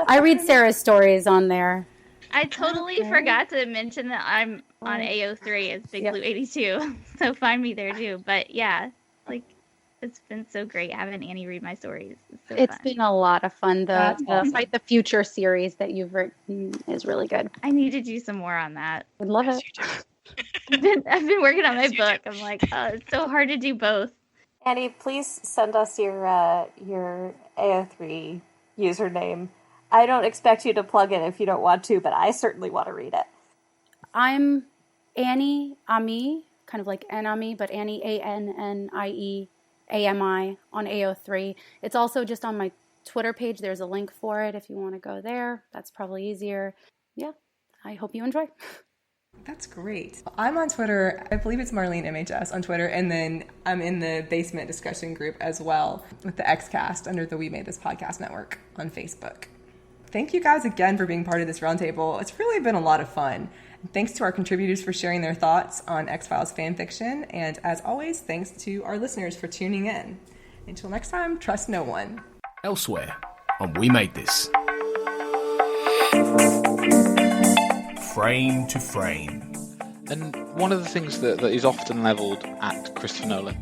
I read Sarah's stories on there. I totally forgot to mention that I'm on AO3 as Big Blue 82, so find me there too. But yeah, like, it's been so great having Annie read my stories. It's fun. Been a lot of fun. That's awesome. Fight the Future series that you've written is really good. I need to do some more on that. Would love Yes, it. you do. I've been working on my Yes, you book. do. I'm like, oh, it's so hard to do both. Annie, please send us your AO3 username. I don't expect you to plug it if you don't want to, but I certainly want to read it. I'm Annie Ami, kind of like Anami, but Annie ANNIE AMI on AO3. It's also just on my Twitter page. There's a link for it if you want to go there. That's probably easier. Yeah, I hope you enjoy. That's great. I'm on Twitter. I believe it's Marlene MHS on Twitter. And then I'm in the basement discussion group as well with the XCast under the We Made This Podcast Network on Facebook. Thank you guys again for being part of this roundtable. It's really been a lot of fun. Thanks to our contributors for sharing their thoughts on X-Files fanfiction. And as always, thanks to our listeners for tuning in. Until next time, trust no one. Elsewhere on We Made This. Frame to frame. And one of the things that is often levelled at Christopher Nolan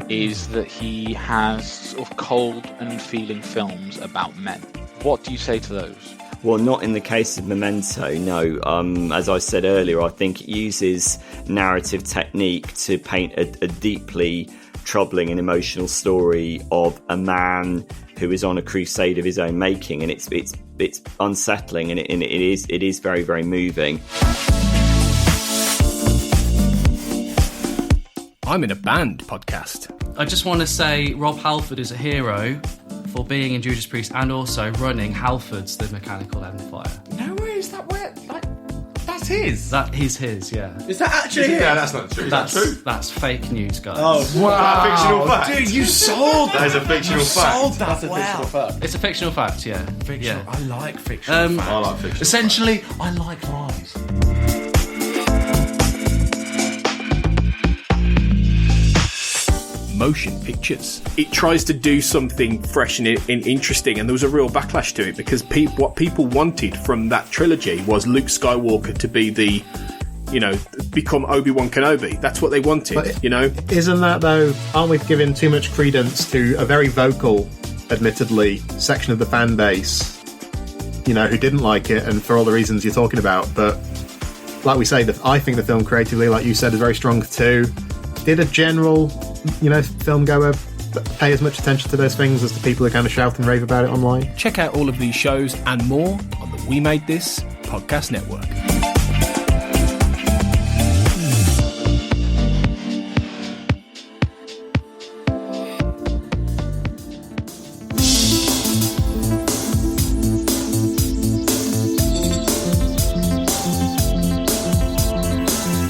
is that he has sort of cold and feeling films about men. What do you say to those? Well, not in the case of Memento, no. As I said earlier, I think it uses narrative technique to paint a deeply troubling and emotional story of a man who is on a crusade of his own making, and it's unsettling, and it is very, very moving. I'm in a Band podcast. I just want to say Rob Halford is a hero for being in Judas Priest and also running Halford's The Mechanical Empire. No way, is that where? Like, that's his? That is his, yeah. Is that actually his? Yeah, that's not true. Is that true? That's fake news, guys. Oh, wow. Fictional fact? Dude, you sold that. That is a fictional fact. Sold that. That's a fictional fact. It's a fictional fact, yeah. Fictional. Yeah. I like fictional facts. I like fictional Essentially, facts. I like lies. Motion pictures. It tries to do something fresh and interesting, and there was a real backlash to it because what people wanted from that trilogy was Luke Skywalker to be the, become Obi-Wan Kenobi. That's what they wanted, But Isn't that, though, aren't we giving too much credence to a very vocal, admittedly, section of the fan base, who didn't like it, and for all the reasons you're talking about? But like we say, I think the film creatively, like you said, is very strong too. Did a general film goer pay as much attention to those things as the people who kind of shout and rave about it online? Check out all of these shows and more on the We Made This Podcast Network.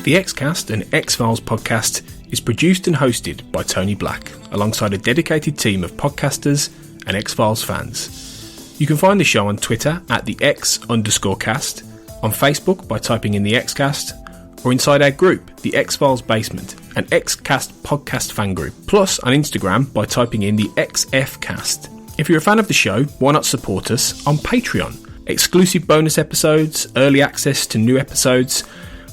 The XCast and X-Files podcast is produced and hosted by Tony Black, alongside a dedicated team of podcasters and X-Files fans. You can find the show on Twitter at the X_cast, on Facebook by typing in the XCast, or inside our group, the X-Files Basement, an XCast podcast fan group, plus on Instagram by typing in the XFcast. If you're a fan of the show, why not support us on Patreon? Exclusive bonus episodes, early access to new episodes,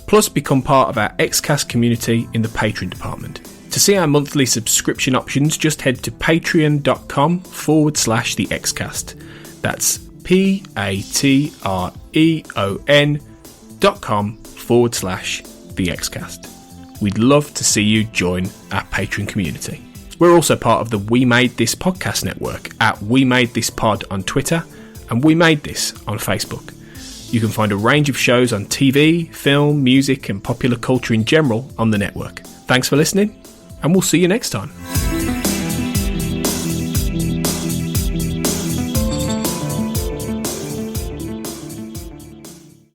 plus become part of our XCast community in the Patreon department. To see our monthly subscription options, just head to patreon.com/the XCast. That's patreon.com/the XCast. We'd love to see you join our Patreon community. We're also part of the We Made This podcast network at We Made This Pod on Twitter and We Made This on Facebook. You can find a range of shows on TV, film, music and popular culture in general on the network. Thanks for listening, and we'll see you next time.